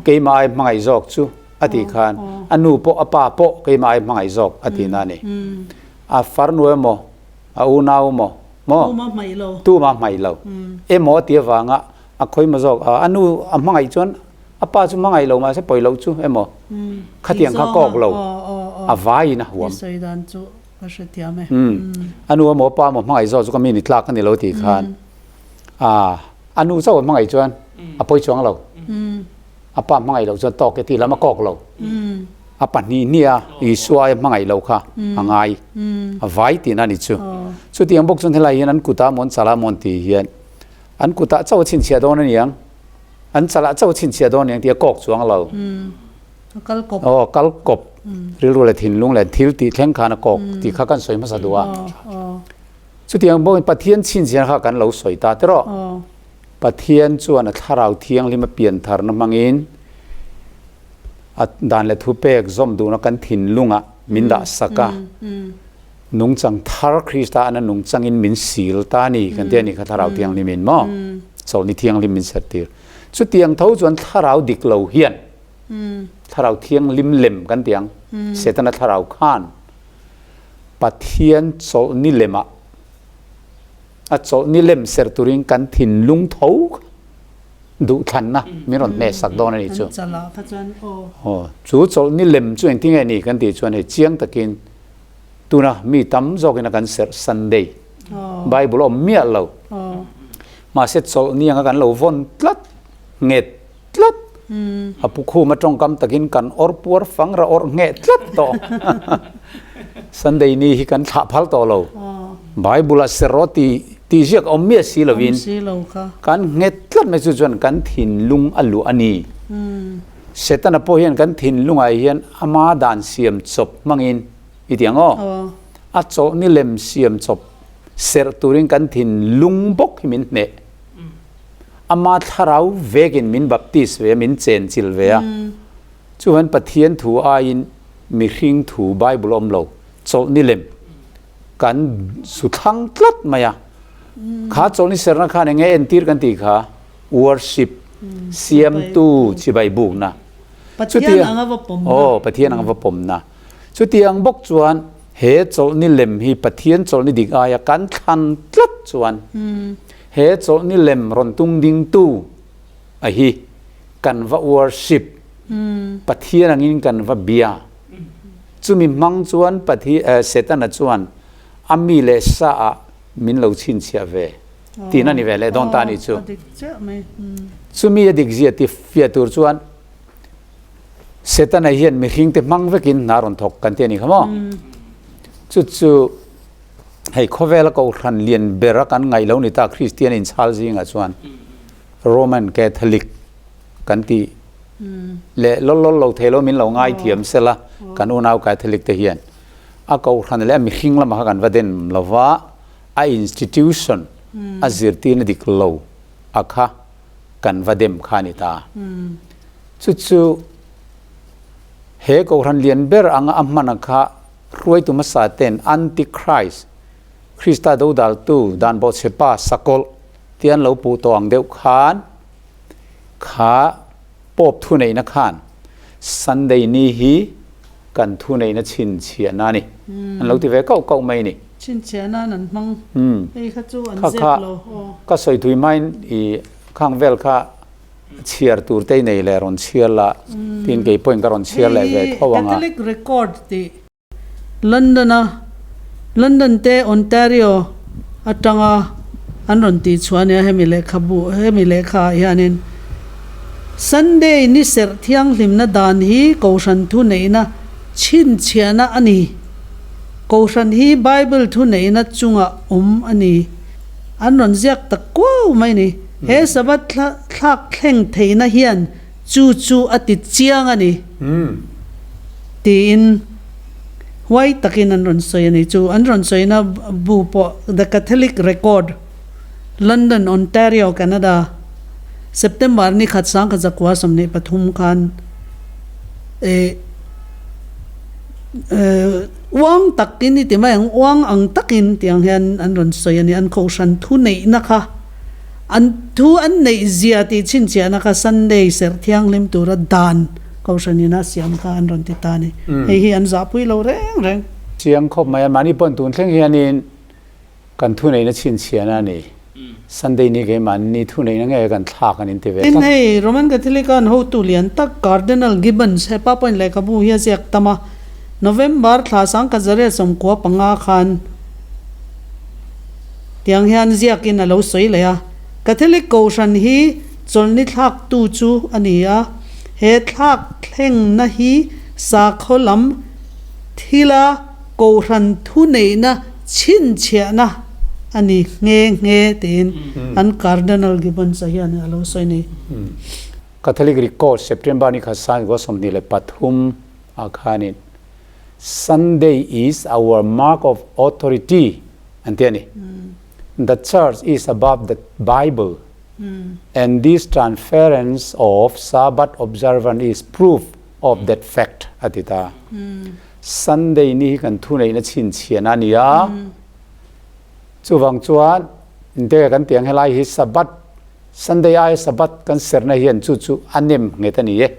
เกี่ยมาไอ้มังไอจอกจู่อธิคันอันนูโปปาโปเกี่ยมาไอ้มังไอจอกอธินั่นนี่ฟาร์นูเอโมอูนาวโมตู้มาไม่เล่าเอโมเตียวังคอยมาจอกอันนูมังไอจวนป้าจู่มังไอเล่ามาใช่ปล่อยเล่าจู่เอโมขัดยังข้ากอกเล่า วายนะหัว
ก็เสียเทียมไหม
อันนู้นหมอปลาหมอมังไอโซ่ก็มีนิทลากันในโลตีคานอันนู้นเจ้ามังไอจวนอภัยช่วงเราป้ามังไอเราจวนตอกที่แล้วมากอกเราปันนี้เนี่ยอีสวยมังไอเราค่ะมังไอไว้ตีนั่นนี่จู่ที่ยังบอกจนเท่าไรยันกุตามอนสารมอนตีเฮียนอันกุตาเจ้าชินเชียดอนนี่ยังอันสารเจ้าชินเชียดอนนี่ที่กอกช่วงเรากัลกบหรือรู้เลยถิ่นลุงเลยทิลตีแข่งขันกอกที่ข้ากันสวยมาสะดวกสุดที่ยังบอกปะเทียนชินเชียข้ากันเราสวยตาแต่รอปะเทียนชวนถ้าเราเที่ยงลิมาเปลี่ยนทารน้ำมังอินด่านเลทุเปกซอมดูนักกันถิ่นลุงมินดาสกานุงจังทารคริสตานันนุงจังอินมินสิลตานี่กันเดียนี่ข้าถ้าเราเที่ยงลิมินมั้งสอนนี่เที่ยงลิมินสัตย์สุดที่ยังเท่าจวนถ้าเราดิกเราเฮียนถ้าเราเที่ยงลิมเล่มกันเตียงเสร็จนั้นถ้าเราข้านปะเทียนโซนิเลมโซนิเลมเสร์ตุริงกันถิ่นลุงเท้าดูทันนะมีรอนเนสักดอนนี่จู่จู่โซนิเลมจู่เองที่ไงนี่กันตีจวนให้เจียงตะกินตัวนะมีตั้มจอกินกันเสร์ซันเดย์ไบเบิลมีอะไรมาเสร็จโซนี่ยังกันเราวนตลัดเง็ดตลัดปุคูมาตรงกำตะกินกันอร์ปัวฟังระอร์เงตลัดต่อสันเดย์นี้ฮิกันทับพัลต่อเราไบเบิลเสรตีเรียกอมเมียสีลวินกันเงตลัดไม่จุจวนกันถิ่นลุงอัลลูอันนี้เสร็จนั้นพอเห็นกันถิ่นลุงไอเห็นอามาดานเสียมจบมังอินอีเดียงอัดโซนี่เล็มเสียมจบเสร็จตัวริงกันถิ่นลุงบกมินเนอามาทาราวเวกินมินบัพติสเวมินเจนจิลเวียชวนปะเทียนถูอาอินมีริงถูไบเบิลอมโลโซนิเลมกันสุดทั้งตลัดมายาข้าโซนิเสรนักข้าเนี่ยเอ็นตีร์กันตีข้า worship เสียมตู้ชิบายบุกนะ
ปะเทียนอังวปม
ปะเทียนอังวปมนะชุดที่ยังบกจวนเฮโซนิเลมฮีปะเทียนโซนิดิกอายกันทันตลัดจวนเฮโซนี่เล่มรอนตุงดิงตู้ไอฮีกันว่า worship ปะเทียนงินกันว่าเบียจุมีมังจวนปะเทียเสตันจวนอามีเลสามินเหลาชินเชียเวตีนั่นนี่เวเลดอนตานี่จูจุมีดิกเจียติฟิตูจวนเสตันไอเฮียนมีหิงเตมังเวกินนารอนทอกกันเตียนี่ขโมจู่ให้ข้อเวลาก็รันเรียนเบรักันไงแล้วนี่ตาคริสเตียนอินชาลซิงอ่ะชวนโรมันแคทอลิกกันตีเละล้อเราเทโลมินเราง่ายเทียมเสละกันอุณาวแคทอลิกเทียนอาก็รันเละมีหิงละมากันว่าเด่นละว่าไออินสติทิวชันอาจิรตีนดิกโลอาค่ะกันว่าเด่มขานิตาจู่เฮก็รันเรียนเบรอังอัมมานักะรวยตุมาสาเตนอันติคริสคริสตาดูดัลตูดานบอสเซปาสกอลเตียนเหลาปูตองเดียวขานขาปอบทุนในนักขานสันเดย์นี้ฮีกันทุนในนักชินเชียนานี่อันเราที่เวก็เก่าไม่นี่
ชินเชียนานั่นมั้งไอ้ข้าจูอันเจ็บโล
ก็สวยถุยไม้อีข้างเวลข้าเชียร์ตูร์เตยในแหล่รอนเชียร์ละทีนเกย์พอยน์ก็รอนเชียร์แหล่เวทเพราะว่า
Catholic record ที่ลอนดอนเตออนแทริโออัตงาอันรอนตีชวนเนี่ยให้มีเลขาบุให้มีเลขาอย่างนี้ Sunday นี่เสร็จเที่ยงลิมนะดานฮีกูฉันทุนไหนนะชินเชียนะอันนี้กูฉันฮีไบเบิลทุนไหนนะจุงอ่ะอันนี้อันรอนเรียกตะกู้ไหมนี่เฮสบัดทักแข่งเทนะเฮียนจู่อติเจียงอันนี้ตีนไว้ตะกินอันรอนสวยนี่จู่อันรอนสวยนะบูปอ The Catholic Record London Ontario Canada September นี่ขัดสังขจักว่าสมเด็จปทุมคันวังตักกินนี่ที่ไม่วังอังตักกินที่ยังเห็นอันรอนสวยนี่อันเขาชันทุนนี่นะคะอันทุอันในเสียที่ชินเสียนะคะ Sunday เสร็จเที่ยงลิมตัวระดานเขาชันนี่นะเสียงค่ะอันรอนติตานี่ไอ้เฮียนจับปุยเราแรง
เสียงครบไหมมานี่ปนตุนเสียงเฮียนี่กันทุนนี่นะชินเสียนะนี่Sunday นี่ก็มันนี่ทุนนี่นั่งกันทากันอินเทอร์เว
นให้โรมันคาทอลิกันเขาตุเลียนตัก Cardinal Gibbons ให้ป้าปนเลยครับผู้เฮียเสียกตมา November thla sang ka zare som ko panga khan tiang hian ziakin alo soi le ya Catholic ko ran hi cholni thak tu chu ania he thak thleng na hi Sakawlh thila ko ran thu nei na chin chia na ani nge tin an cardinal gibbon sa hian alo soi ni
Catholic record September ni khasan go somni le pathum akhanin Sunday is our mark of authority anteni the church is above the Bible and this transference of Sabbath observance is proof of that fact atita Sunday ni kan thu nei na chin chiana nia chuwang chuan inte kan tiang helai hi Sabbath Sunday ai Sabbath kan serna hian chu anem ngetani ye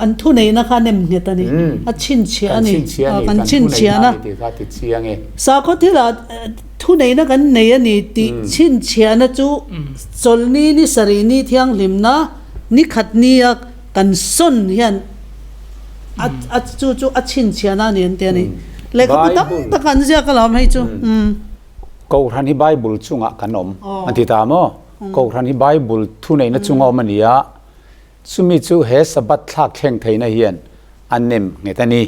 an thu nei na kha nem ngetani a chin chia ni kan chin chia na
ti chiang e
sa ko thila thu nei na kan nei ani ti chin chia na chu cholni ni sarini thiang limna ni khatni a kan son hian a chu a chin chia na ni ante ni le ka putam ta kan sia ka lam hai chu
ko ran hi Bible chunga kanom anti ta mo ko ran hi Bible thu nei na chunga mania sumi chu he Sabbath thak kheng theina hian anem ngetani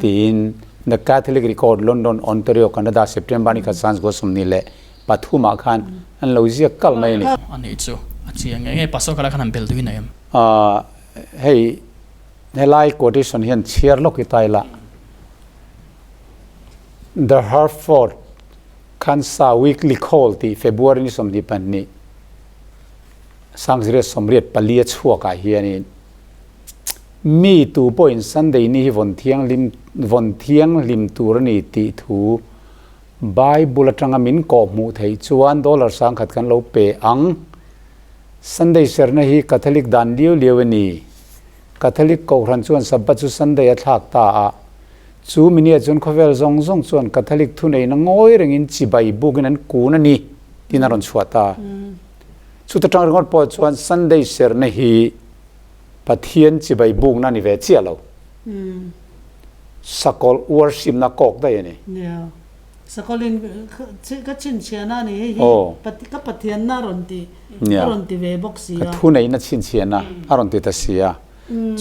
tin the Catholic record London Ontario Canada September ni khasans go somni le pathuma khan an lozia kal mai ni
ani chu achiang nge paso kala khan bel du inayam
hey helai quotation hian chiar lo ki taila the Hartford Kansa weekly call ti February ni somni panni sangre somriat palia chhuak a hian mi tu point Sunday ni von thiang lim tur ni ti thu Bible atanga min ko mu thei chuan dollar sang khat kan lo pe ang Sunday serna hi Catholic dan liu ni Catholic ko ran chuan Sabbath chu Sunday a thak ta a chu minia chun khovel zong chuan Catholic thu nei na ngoi rengin chi bai bukin an ku na ni tinaron chuata chu ta tang ngot po chuan Sunday serna hi pathian chi bai buk na ni ve chialo Sakawlh worship na kok da yani
yeah Sakawlh ka chin chia na ni hi ka pathian na ron ti ve boxi
ka thu nei na chin chiana aron ti ta sia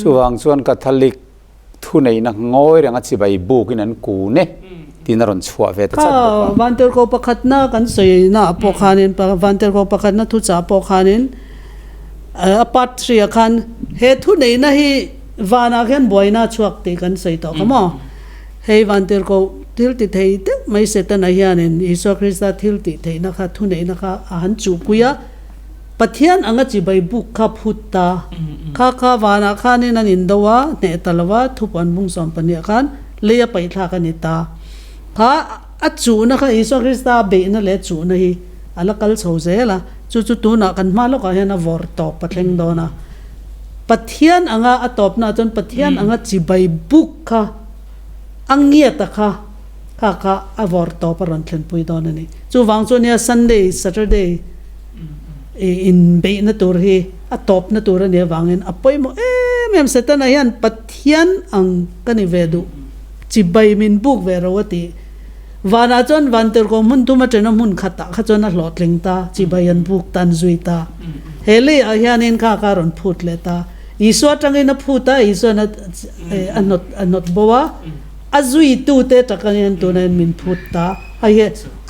chuwang chuan Catholic thu nei na ngoi ranga chi bai bukin an ku ne tinaron chhuwa ve ta chat
Vantirhkoh Pakhatna kan soi na po khanin Vantirhkoh Pakhatna Thuchah po khanin apat thria khan he thu nei na hi wana khan boina chuak te kan soi to kamo he Vantirhkoh thil ti thei te mai se ta na hianin Isu Krista thil ti thei na kha thu nei na kha han chu kuya pathian anga chi bai buk kha phutta kha wana khanin an indawa ne talwa thupan bung som pani khan leya pai thla ka ni ta kha achu na kha Isu Krista be na le chu na hi alakal chhozela chu tu na kan ma lo ka hena vor to patleng do na pathian anga atop na chon pathian anga chi bai buk kha angia ta kha avor to paron thlen pui do na ni chu wang chu nia Sunday Saturday in be na tur hi atop na tur ni wangin apoi mo mem setan ayan pathian ang kani vedu chi bai min buk ve rawati wana chon Vantirhkoh mun tuma tena mun khata khachona hlotling ta chi bai an buk tan zui ta hele a hianin kha karon phut le ta Isu atangin na phuta Isu na anot bowa azui tu te takanin tu na min phutta ai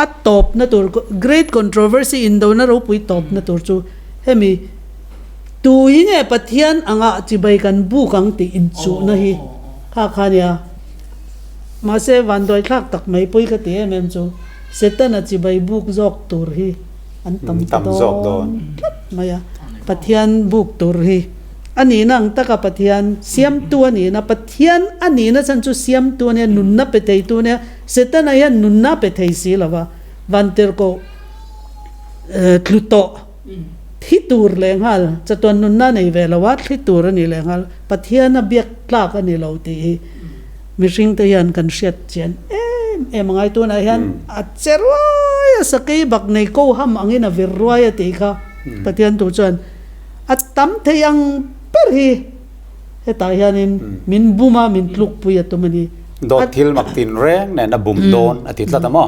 atop na tur great controversy in do na ro pui top na tur chu hemi tu hinge pathian anga chibai kan bu kang ti in chu na hi kha nia ma se van doi thak tak mai pui ka te mem chu setan a chibai buk jok tur hi an tam
jok don
maya pathian buk tur hi ani nang taka pathian siam tu ani na pathian ani na chan chu siam tu ne nun na pe tei tu ne setan aya nun na pe thei si lawa Vantirhkoh tluto thi tur lenghal chaton nun na nei ve lawa thi tur ani lenghal pathian a biak tlak ani lo ti mishing te yan kan shet chen em ngai tu na yan a cherwa sakai bak nei ko ham angina virwa ya ti kha pathian tu chan at tam the yang per hi he ta hianin min buma min tluk puya tumani
โดดทิลมักตินแรงเนี่ยนะบุ่มโดนอาทิตย์ละตั้ม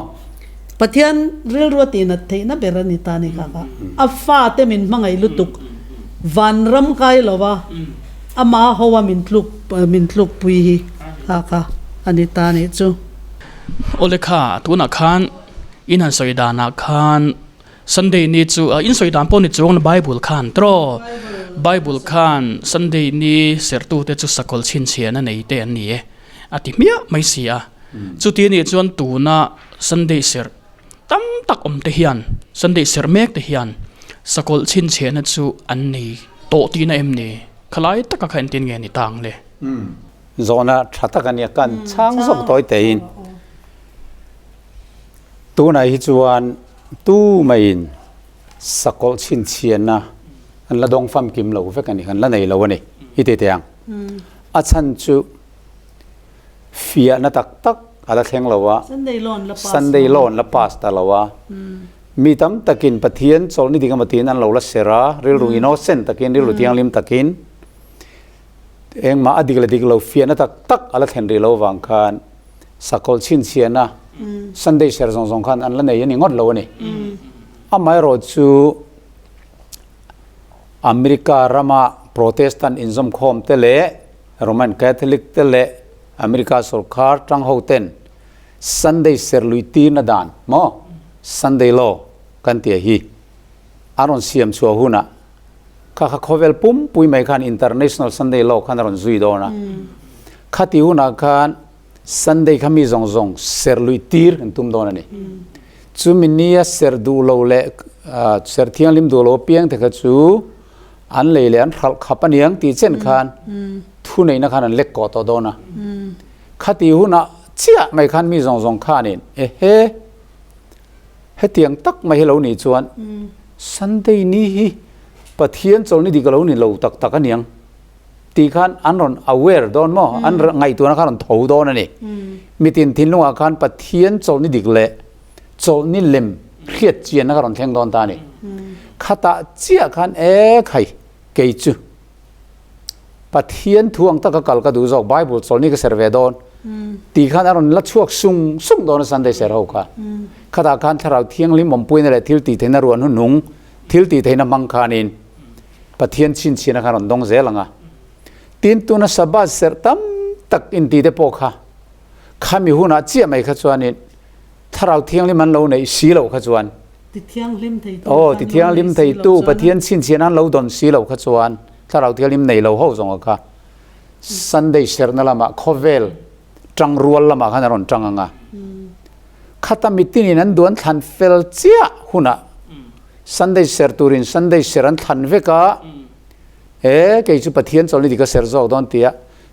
ปะเทียนเรียลรัวตีนัดเทนะเบรนิตานี่ค่ะอัฟฟ้าเตมินมังไงลุตุกวันรำไกลหรอวะอามาหัวมินทลุกปุยค่ะอันนี้ตานี่จู
โอเลค่ะตัวนักขันอินหันสวยดานักขันสันเดย์นี้จูอินสวยดานปนิจูงไบเบิลขันตรอไบเบิลขันสันเดย์นี้เสร์ตูเตจูสกอลชินเชียนั่นเองเตอันนี้อาทิเมียไม่เสียจุดที่นี้จวนตัวน่ะสันเดย์เสร์ตั้มตักเทียนสันเดย์เสร์เมกเทียนสกอลชินเชียนั่นจูอันนี้โตตีน่ะนี่ขลายตะกัขันตีนเงี้ยนี่ต่างเลย
โซน่ะชัดตะกันเนี่ยกันช่างส่งตัวเตยินตัวไหนจวนตู้ไม่อินสกอลชินเชียนนะอันละดงฟัมกิมเราเฟกันนี่กันละไหนเราวะนี่ฮิตเตียงอาชันจูฟียนัตักอะไรแข่งเราวะซันเดย์ลอนละพาสตาเราวะมีตั้มตะกินปะเทียนโซลนี่ดีกันปะเทียนอันเราละเสระเรื่องรูอินโนเซนตะกินเรื่องรูเตียงลิมตะกินเองมาอดีกละดีกเราฟียนัตักอะไรแข่งเรื่องเราวังคันสกอลชินเชียนนะซันเดย์เชอร์ซงคันอันละไหนยันงอดเราวะนี่อาไม่รู้จูอเมริการามาโปรเตสแตนต์อินซัมคอมเตเลโรมันคาทอลิกเตเลอเมริกาสุรคาร์จังโฮเทนซันเดย์เซอร์ลุยตีนดานมอซันเดย์โลกันเตียฮีอารอนเซียมชัวหุนะข้าเขาเวลปุ่มปุยไม่คันอินเตอร์เนชั่นแนลซันเดย์โลคันอารอนซุยโดนะข้าที่หุนะคันซันเดย์ขามีซงเซอร์ลุยตีร์กันตุ้มโดนนี่จูมินียเซอร์ดูโลเล่เซอร์ที่ยังลิมดูโลเปียงแต่ก็จูอันเลยอันขับปนียงตีเช่นคันทุนในนักขันเล็กกอดโดนะข้าที่หุนะเชี่ยไม่คันมีซงขานี่เให้เตียงตักไม่ให้เราหนีจวนสันเดย์นี้ปะเทียนโซลนี่ดีกับเราหนีเราตักกันยังตีขันอันรอน aware โดนมั้งอันไงตัวนักขันถูโดนนี่มีตินทิ้งลงอาการปะเทียนโซลนี่ดีกเละโซลนี่เล็มเครียดเจียนนักขันแทงโดนตานี่ข้าตาเจียขันใครเกยจูปะเทียนทวงตะกะกัลกะดูจอกไบเบิลโซลนี่ก็เซอร์เวดอนตีขันอารอนลัดช่วงซุ่งโดนสันเดย์เซอร์เอาค่ะข้าตาขันถ้าเราเที่ยงลิมมปุยนั่นแหละทิลตีเทนรวนหุ่นนุ่งทิลตีเทนมังคานินปะเทียนชินชีนักขันดงเซลังอ่ะตีนตัวนั้นสบายเสร์ตั้มตักอินตีเดปอกค่ะข้ามีหุ่นอาเจียไม่ขจวนนี่ถ้าเราเที่ยงลิมันเราในสีเราขจวน
ติเที่ยงลิมไทย
ติเที่ยงลิมไทยตู้ปะเทียนชินชีนั้นเราโดนสีเราขจวนถ้าเราเที่ยงลิมในเราเข้าสงฆ์ค่ะซันเดย์เชอร์นั่นละมาโคเวลจังรัวละมาขันอารอนจังงะข้าตามิตินี่นั้นดวนทันเฟลเจียหุ่นอ่ะซันเดย์เชอร์ตูรินซันเดย์เชอร์อันทันเวกะเกี่ยจุปะเทียนโซลิดิกาเซอร์โซดอนเตีย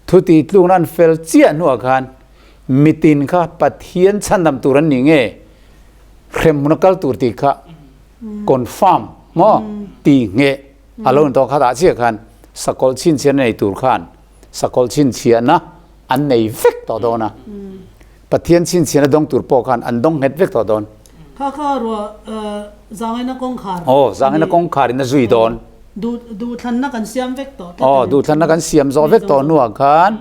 ทุติลูกนั้นเฟลเจียนัวกันมิตินข้าปะเทียนชันดำตูรันนิงเข็มมุนกัลตูติข้าคอนฟาร์มมอตีเงอารมณ์ตัวข้าตาเชียกันสกอลชินเชียนในตูร์ขันสกอลชินเชียนะอันในเวกต่อโดนะปะเทียนชินเชียนดงตูร์ปอกันอันดงเฮ็ดเวกต่อโดน
ข้ารัวจางให้นักกงขาร์
จางให้นักกงขาร์อินจุยโดน
ดูทันนักกันเสียมเวกต่อ
ดูทันนักกันเสียมโซเวกต่อนัวกัน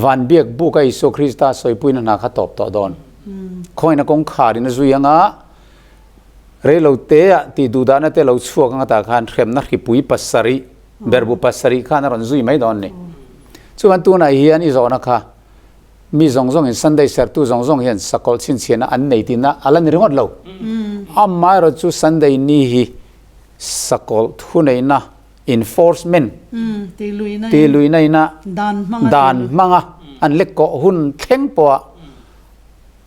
วันเบียกบุกไอโซคริสต์สอยปุยนักขัดตบต่อโดนคอยนักกงขาร์อินจุยยังอ่ะเรื่องเราเตะตีดูด้านเตะเราชัวกันตาขันเข้มนักขีปุยปัสสรีเบอร์บุปัสสรีขันรันจุยไม่โดนนี่ส่วนตัวไหนเฮียนอีโซนะคะมีซงอินซันเดย์เซอร์ตูซงเห็นสกอลชินเชียนะอันไหนตินะอะไรนี่เรื่องเราไม่รู้จุซันเดย์นี่สกอลทุนไหนนะ enforcement ตีลุยในนะดานมังอ่ะอันเล็กก็หุ่นแข็งปะ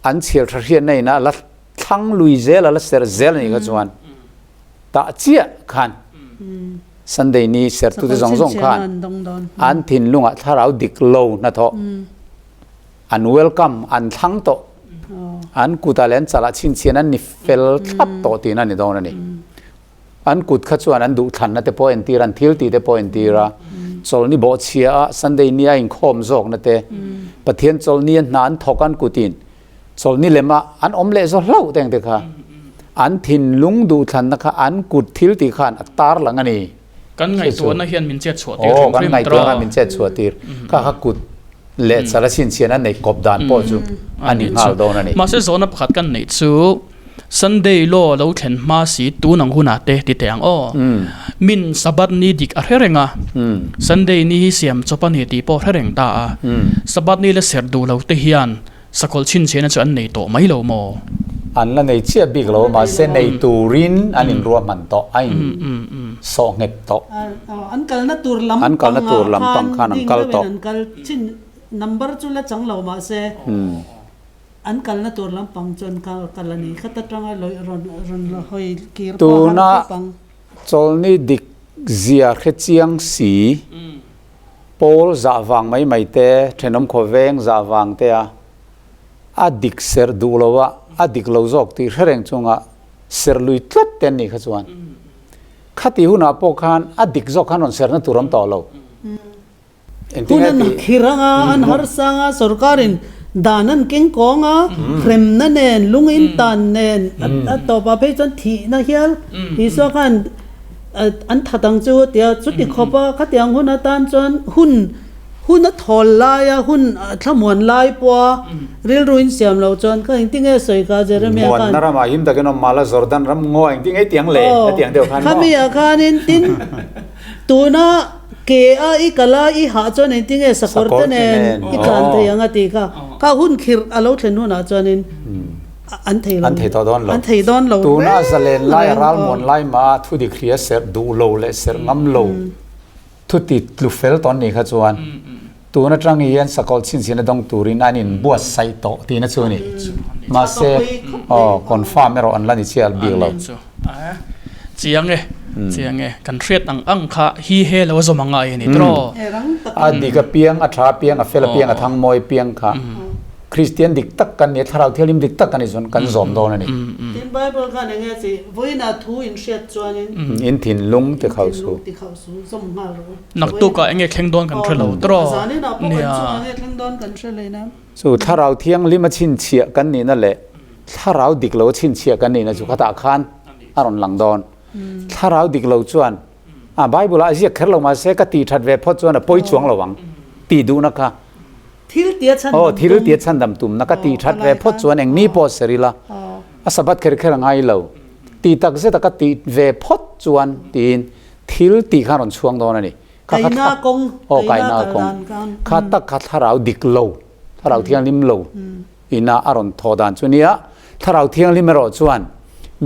อันเชียร์เชียร์ในนะละทั้งลุยเซลละเซอร์เซลนี่ก็จวนตาเจียขันสันเดย์นี้เซอร์ตูที่ซงขันอันทิ้งลุงอ่ะถ้าเราดิกโลนะท้ออันเวลคัมอันทั้งโตอันกุตาเลนสละชินเชียนั้นนี่เฟลทับโตตีนั่นนี่ตรงนั้นนี่อันกุดขัดส่วนอันดูทันนะเตปอยน์ตีรันทิลตีเตปอยน์ตีระโซลนี่บอกเชียสันเดย์นี้อินคอมจอกนะเตปะเทียนโซลนี่นานทอกันกุตินโซลนี่เลมาอันอมเล่โซเล่าแต่งเตค่ะอันทินลุงดูทันนะคะอันกุดทิลตีขันอัตตาร์หลังนี่
กันไงตัวน่ะเฮียนมินเจ็ดชัวตี
กันไงตัวน่ะมินเจ็ดชัวตีข้ากุด เลสารชินเชียนั้นในกบดานโปจูอันนี้ฮาลโดนั่นนี่
มาเสซอนประคัดกันในจูSunday lo lo ken ma si tu nang huna te ti teang o min sabat ni dik a herenga Sunday ni hi siam chopan hi ti po hereng ta a sabat ni le ser du lo te hian sakol chin chena chu an nei to mai lo mo
an la nei chia big lo ma se nei turin an in ruam man to ai so ngep to
an kal na tur lam pang khan an kal to an kal chin number chu la chang lo ma se an kal na tur lam pang chon kal ani khata tanga loi ron hoi kir
tu na chol ni dik zia khechiang si pol za wang mai te thenom kho veng za wang te a dik ser du lo wa adik lo zok ti hereng chunga ser lui tlat ten ni kha chuan khati huna po khan adik zok khan on ser na turam to lo
hunan khiranga an har sanga sarkarin danan keng konga frem na nen lungin tan nen to pa pe chan thi na hial hi so khan an thatang chu tia chuti khopa khatiang huna tan chon hun na thol lai a hun thamon lai po ril ruin siam lo chon ka ting e soi ka jeremia kan
na rama him da ke no mala jordan ram ngo ang ting e tiang le tiang deu khan
khami a khan in tin tuna ke a I kala I ha chon in ting e sakor te nen I kan the yang ati ka hun khir alo thlen nu na chon in an thei don lo
tuna zalen lai ral mon lai ma thu di khria ser du lo le ser ngam lo thu ti lu fel ton ni kha chuan tu na trang hian sakol chin sin dong turin anin buat sai to ti na chu ni ma se confirm ero an lani chial bi lo
chiang e kan thret ang kha hi he lo zo manga e ni tro
adi ka piang a tha piang a fel piang a thang moi piang kha Christian dik tak kan ne tharau thelim dik tak kan izon kan zom do na ni
tin Bible kan nge chi voina thu in shet chuan
in thin lung te khau su
zom ma ro
nak tu ka enge khleng don kan thelo tro
nia khleng don kan threle na
so tharau thiang lima chin chia kan ni na le tharau dik lo chin chia kan ni na chu khata khan aron lang don tharau dik lo chuan Bible a zia kher lo ma se ka ti that ve pho chuan a poi chuang lo wang ti du na kha
thil tia
chan dam tum na ka ti that ve pho chuan eng ni po serila a sabat kher ngai lo ti tak se ta ka ti ve pho chuan tin thil ti khan on chuang don ani
kaina kong
kha tak kha tharau dik lo tharau thiang lim lo ina aron thodan chunia tharau thiang lim ro chuan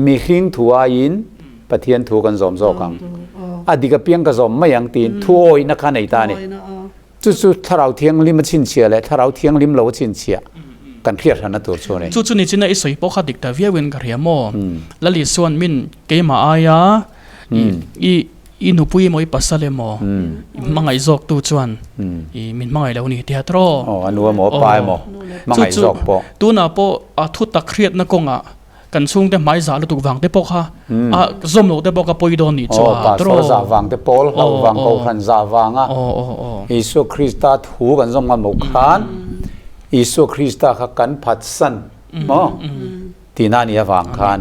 mi hring thua in pathian thu kan zom zo kang adika piang ka zom mayang tin thuoi na kha nei ta ni chu tharau thiang lim chin chia le tharau thiang lim lo chin chia kan khiar hana tur chu ne
chu ni china isoi po kha dik ta viawin ka riamo lali suan min keima aya I nu pui mo I pasale mo mangai zok tu chuan I min mangai lo ni teatro
anu mo pai mo mangai zok po
tu na po a thu tak khriat na konga kan chung te mai za lu tu wang te po kha a zom lo te po ka poi don ni chwa
tro za wang te pol ho wang ko khan za wanga Isu Krista thu kan zom man mo khan Isu Krista kha kan phat san mo tina ni awang khan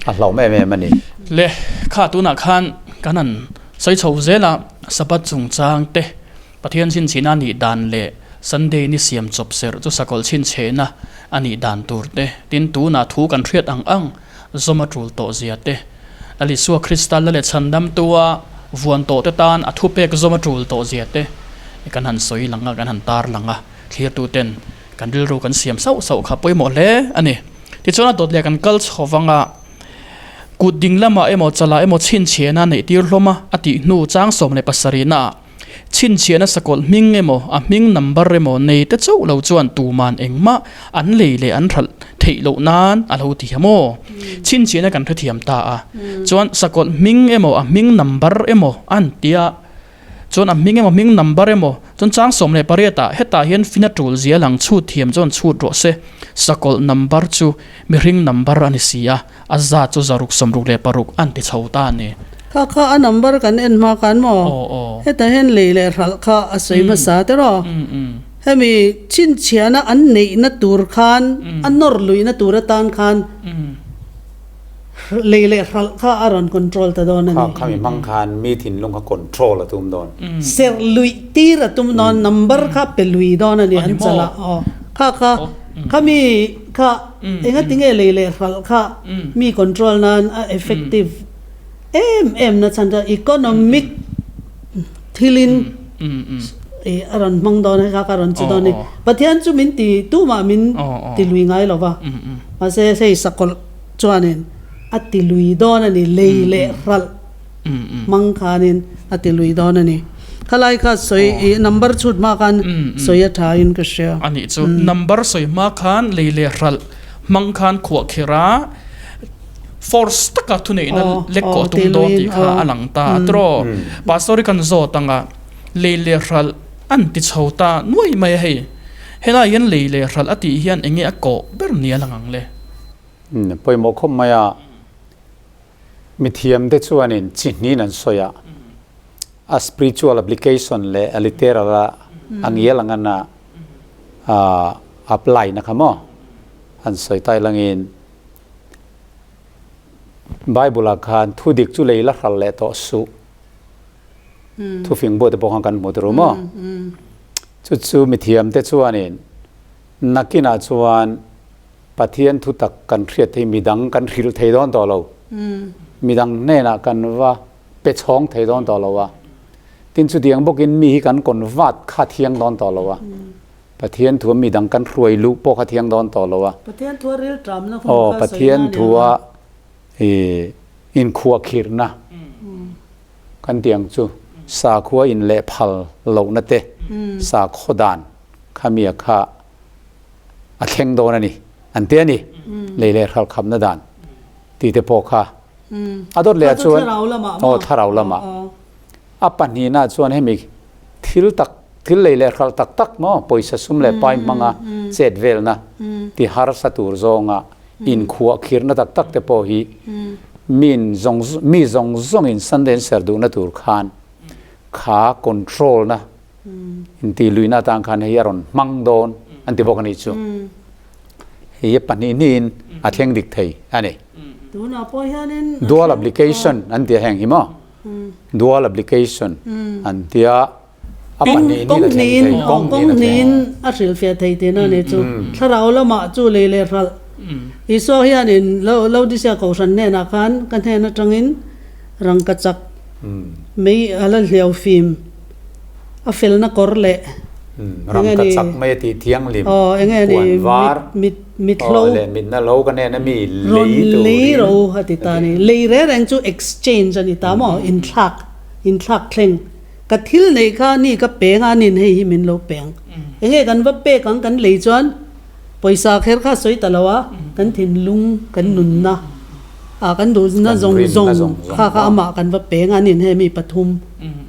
a hlo me mani
le kha tu na khan kanan sai chho zela sabat chung chang te pathian sin china ni dan le Sunday ni siam chop ser chu sakol chin chena ani dan tur te tin tu na thu kan thriat ang zoma trul to zia te ali suwa kristal le chandam tua vuan to te tan athu pek zoma trul to zia te kan han soi langa kan han tar langa clear tu ten kan dil ro kan siam sau kha poi mo le ani ti chona dot le kan kal chhowanga kuding lama emo chala emo chin chena nei tir hloma ati nu chang som le pasarina chin chena sakol ming emo a ming number emo nei te chau lo chuan tu man engma an le an thal thei lo nan a lo ti hamo chin chena kan tha thiam ta a chuan sakol ming emo a ming number emo an tia chuan a ming emo ming number emo chuan chang som le pariata heta hian fina tul zia lang chu thiam chuan chu ro se sakol number chu mi ring number ani sia azza chu zaruk somruk le paruk an ti chhota ne
kha a number kan en ma kan mo heta hen le ral kha a soi ma sa te ro hemi chin chiana an nei na tur khan an nor lui na tur tan khan เลยๆข้าอารอนคอนโทรลตะดอนนั่น
ข้ามีมังคานมีถิ่นลงกับคอนโทรลละตุมดอน
เซอร์ลุยตีระตุมดอนนัมเบอร์ข้าเป็นลุยดอนนั่นนี่อันจะละอ๋อข้ามีข้าเองก็ติงเลยๆข้ามีคอนโทรลนั้น effective นะฉันจะ economic ทิลินอารอนมังดอนให้ข้าอารอนจุดอนนี่ปะเทียนจุมินตีตู้มามินตีลุยง่ายหรอวะมาเซ่สักคนจวนนี่อัติลุยดอนนี่เลยๆรัลมังคานินอัติลุยดอนนี่ข้าไล่ข้าสวยนัมเบอร์ชุดมากันสวยท้ายินก็เชีย
อันนี้จูนัมเบอร์สวยมากันเลยๆรัลมังคันขวบขีระforce ตะกัทุนนี่นั่นเล็กกว่าตุ้มโดนที่ข้าอลังตาตรอปาสตอริกันโซตังกะเลยๆรัลอันติดชาวตาหน่วยไม่ให้เห็นอะไรยันเลยๆรัลอติเฮียนเองเนี่ยก็เบอร์เนียหลังเลย
ไปมองเข้ามาอ่ะมิเทียมได้ชวนนี่จิตนี้นั่นสวยอ่ะ spiritual application เลยอลิเทอร์ละอันเยี่ยหลังนั้นน่ะapply นะครับมั้งอันสวยใต้หลังอินไบเบิลอ่านทุดิกจุเลยละรัลเลต่อสู้ทุฟิงโบเตปองกันหมดรู้มั้งจุดมิเทียมได้ชวนนี่นักกินอาชวนปะเทียนทุตักกันเครียดที่มีดังกันริลเทดอนต่อเรามีดังแน่นะกันว่าเป็ดช่องเทดอนต่อเราว่าตินสุดเดียงบอกกินมีกันก่อนวาดข้าเทียงดอนต่อเราว่าปะเทียนทัวมีดังกันรวยลุปอข้าเทียงดอนต่อเราว่า
ปะเทียนทัวริลตรัมนะ
ปะเทียนทัวอินขัวขีรนะกันเตียงจูสาขัวอินเละพัลเหล่านั่นเตสาขดานข้ามีข้าอัดเข่งโดนนี่อันเตียนี่เลยๆเขาคำนั่นด่านตีเตปอค่ะอดเลยชวนถ้าเราละมาปัญหาหน้าชวนให้มีทิลตักทิลเลยๆเขาตักมั้งปอยสุมเลยไปมังอ่ะเจ็ดเวลนะที่ฮาร์สตูร์ซองอ่ะอินขัวขีรนั่นตักเตปอฮีมีจงอินสันเดนเซอร์ดูนั่นตูร์ขานขาคอนโทรลนะอินตีลุยน่าต่างกันให้ยารอนมังโดนอันที่บอกกันอีกจู่เฮียปันนี่อาเทียงดิกไทยอันนี้ dual application อันที่แห่งหิมะ dual application อันที่ปันนี่
กงนินอาศิลเฟียไทยเท่านั้นเองจู่ถ้าเราละมาจู่เลยๆรัลอีโซเฮียนินเราดิเสียเขาสันเนี่ยนักกันเห็นจังอินรังกัจจ์ไม่อะไรเลี้ยวฟิล์มอาฟิลนักกอร์เล่
รังกัจจ์ไม่ตีเทียงลิมวาร์
มิดโล
มิดนั่นโลกันเนี่ยนะมี
ลีโรฮัติตานี่ลีเร่งจู่ exchange อันนี้ตามอ๋ออินทักเคร่งกัดทิลในข้านี่ก็เป่งอันนี้ให้หิมินโลเป่งกันว่าเป่งกันเลยจวนปอยสาเขร์ข้าสวยตลอดกันถิ่นลุงกันนุนนะกันดูน่าจงข้าอามากันว่าเป่งอันนี้ให้มีปฐุม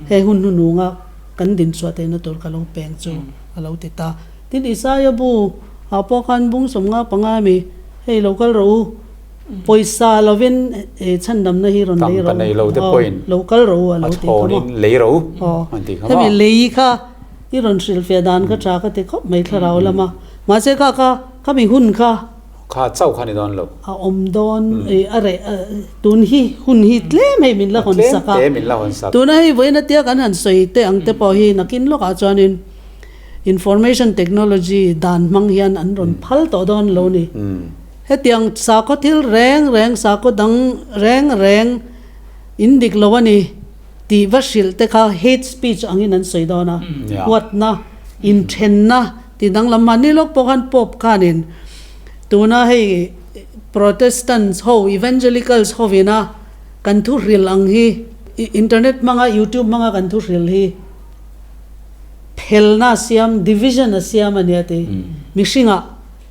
ให้หุ่นนุ่งกันดินสวดเนตัวกันลงเป่งจู่เราติดตาที่ดิสายบูพอกันบุ้งสมงาปังอามีให้เราก็รู้ปอยสาเราเว้นฉันดำนะฮิรอนเลยเราก็รู้เราติดเขาบอก
เลยรู้
ถ้ามีเลยค่ะฮิรอนศิลเฟียดานก็จ้าก็ติดเขาไม่คลาเราละมาเสกข้ามีหุ่นค่ะ
ข้าเจ้าข้าในดอนเรา
อมดอนอะไรตุนฮีหุ่นฮีเล่ไม่มินละคนสักตุนให้ไว้นะเตี้ยกันหันสวยเตะอังเตปอฮีนักอินโลกอาจารย์information technology ดานมังยันอันรอนพัลต่อดอนโลนี่เฮตียงสาก็ทิลแรงสาก็ดังแรงอินดิกโลวนี่ตีวัชิลเตะข้า hate speech อังอินนั้นสวยดอนะวัดนะ intent นะตีดังลำมันนี่โลกปกันปบกันนินตัวน่ะให้ Protestants เขา Evangelicals เขาวินะกันทุเรียลอังฮีinternet มังอ่ะ YouTube มังอ่ะกันทุเรียลฮีเพลน่าเสียม division น่ะเสียมเนี่ยตีมิชิงอ่ะ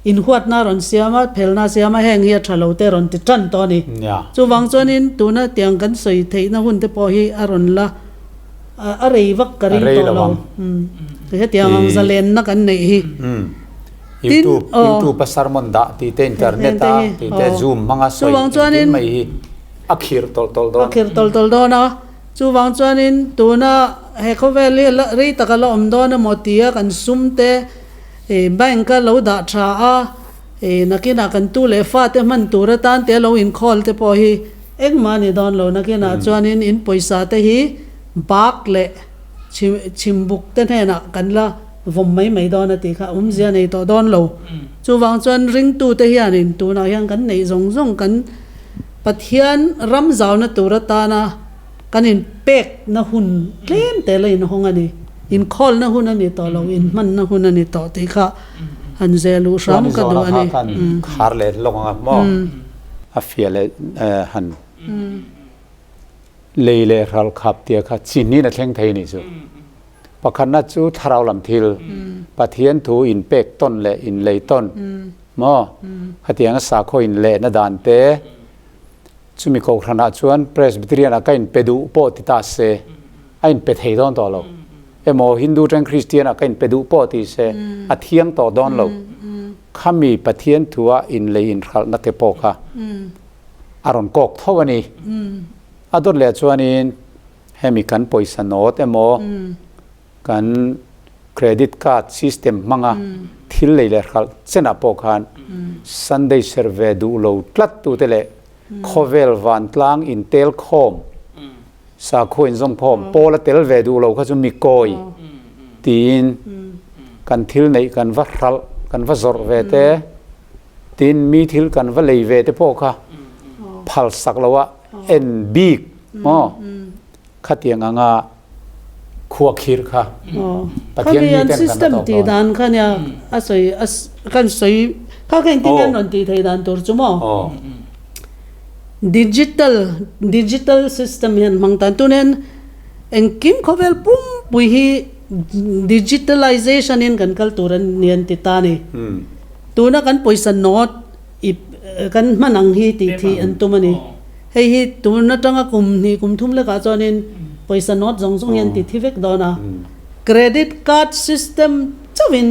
อินหัวน่ารอนเสียมเพลน่าเสียมแห่งเฮียทะเลาะเตรอนติดจันตอนนี้จูวังจวนินตัวน่ะเตียงกันสวยเทน่ะหุ่นเตปอฮีอารอนละอะไรวักกริงตัวเราเฮตียงจะเล่นนักกันนี่
YouTube pasar monda ti te internet ti te zoom manga soi mai akhir
tol do na chu wang chuanin tuna he khoveli ri takalo omdo na motia kan sumte bank ka lo da tha a นักนักกันตู้เลฟ้าเตมันตัวระตานเตเราอินคอลเตพอฮีเอ็งมานี่ดอนเรานักนักจวนอินปอยซาเตฮีบักเละชิมบุกเตเนี่ยนักกันละผมไม่ดอนติค่ะเสียในตัวดอนเราจูวางจวนริงตู้เตฮีนินตัวนักยังกันในซงกันปัทยานรำจาวนตัวระตานะกันอินเป็กนะหุ่นเล่มแต่ละอินห้องอันนี้อินคอลนะหุ่นอันนี้ต่อเราอินมันนะหุ่นอันนี้ต่อติค่ะฮันเซลูสามกันดูอันนี้
คาร์เลลงอ่ะมออาเฟียเลฮันเลยรัลขับเตียค่ะชินนี่นะเท่งไทยนี่จูปะคันนัดจูทาราวลำทิลปัทยานทูอินเป็กต้นเลอินเลยต้นมอขัดยังสาโคอินเลนดานเตชุมิโคขณะชวนเพรสบิทเรียนก็อินเปดูโปติตาเซอินเปเทดอนต่อเราโมฮินดูจังคริสเตียนก็อินเปดูโปติเซอเทียงต่อดอนเราข้ามีปะเทียนทัวอินเลยอินขัลนักเตโปค่ะอารอนกอกเท่าวันนี้อดอนเลชวนินให้มีการปล่อยสนอตโมการเครดิตการ์ดซิสเต็มมังอ่ะทิลเลยเลยขัลเซนาโปกันซันเดย์เซอร์เวดูเราตลัดตัวเตเลโคเวลวันตลางอินเทลคอมสาโคอินซงพอมโปละเทลเวดูเราก็จะมีโกยตีนกันทิลในกันวัดรัลกันวัดจอร์เวเตตีนมีทิลกันวัดเลยเวเตพวกค่ะพัลสักละวะเอ็นบีกอ๋อขัดยังงาขวขีร์ค่ะ
ปฏิญาณซิสเต็มตีดานค่ะเนี่ยอาศัยกันใส่ข้าแข่งที่กันนนตีไทยดานตัวจุ่มdigital system yan mang tantunen engkim khovel pum puhi digitalization in kan kalturan nian titani tuna kan poisa not kan manang hi ti antumani hei hi tuna tanga kum thum le ka chonin poisa not jong yan ti vek dona credit card system chawin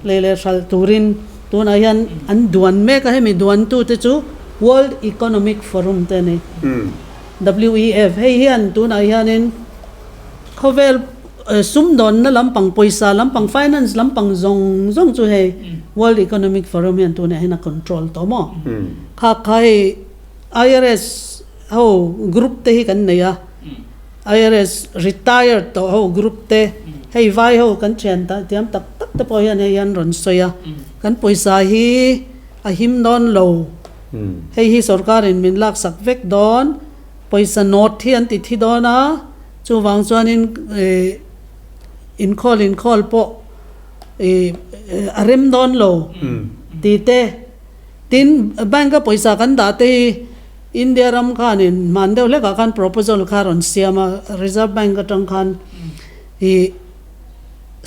lele sal turin tuna yan an duan me ka he mi duan tu te chu World Economic Forum tene WEF hei hian tuna hianin khovel sum don na lampang poisa lampang finance lampang zong chu hei World Economic Forum hian tuna hina control to mo kha khai IRS ho group te hi kan neya IRS retired to ho group te hei vai ho kan chen ta tiam tak te po hian hei hian ron soya kan poisa hi a him don lo hei hi sarkarin min lak sak vek don poisa not thi an ti thi dona chu wang chuan in call po arem don lo ti te tin bank ka poisa kan da te India ram khan in mandeu le ka kan proposal kharon siama reserve bank ka tang khan hi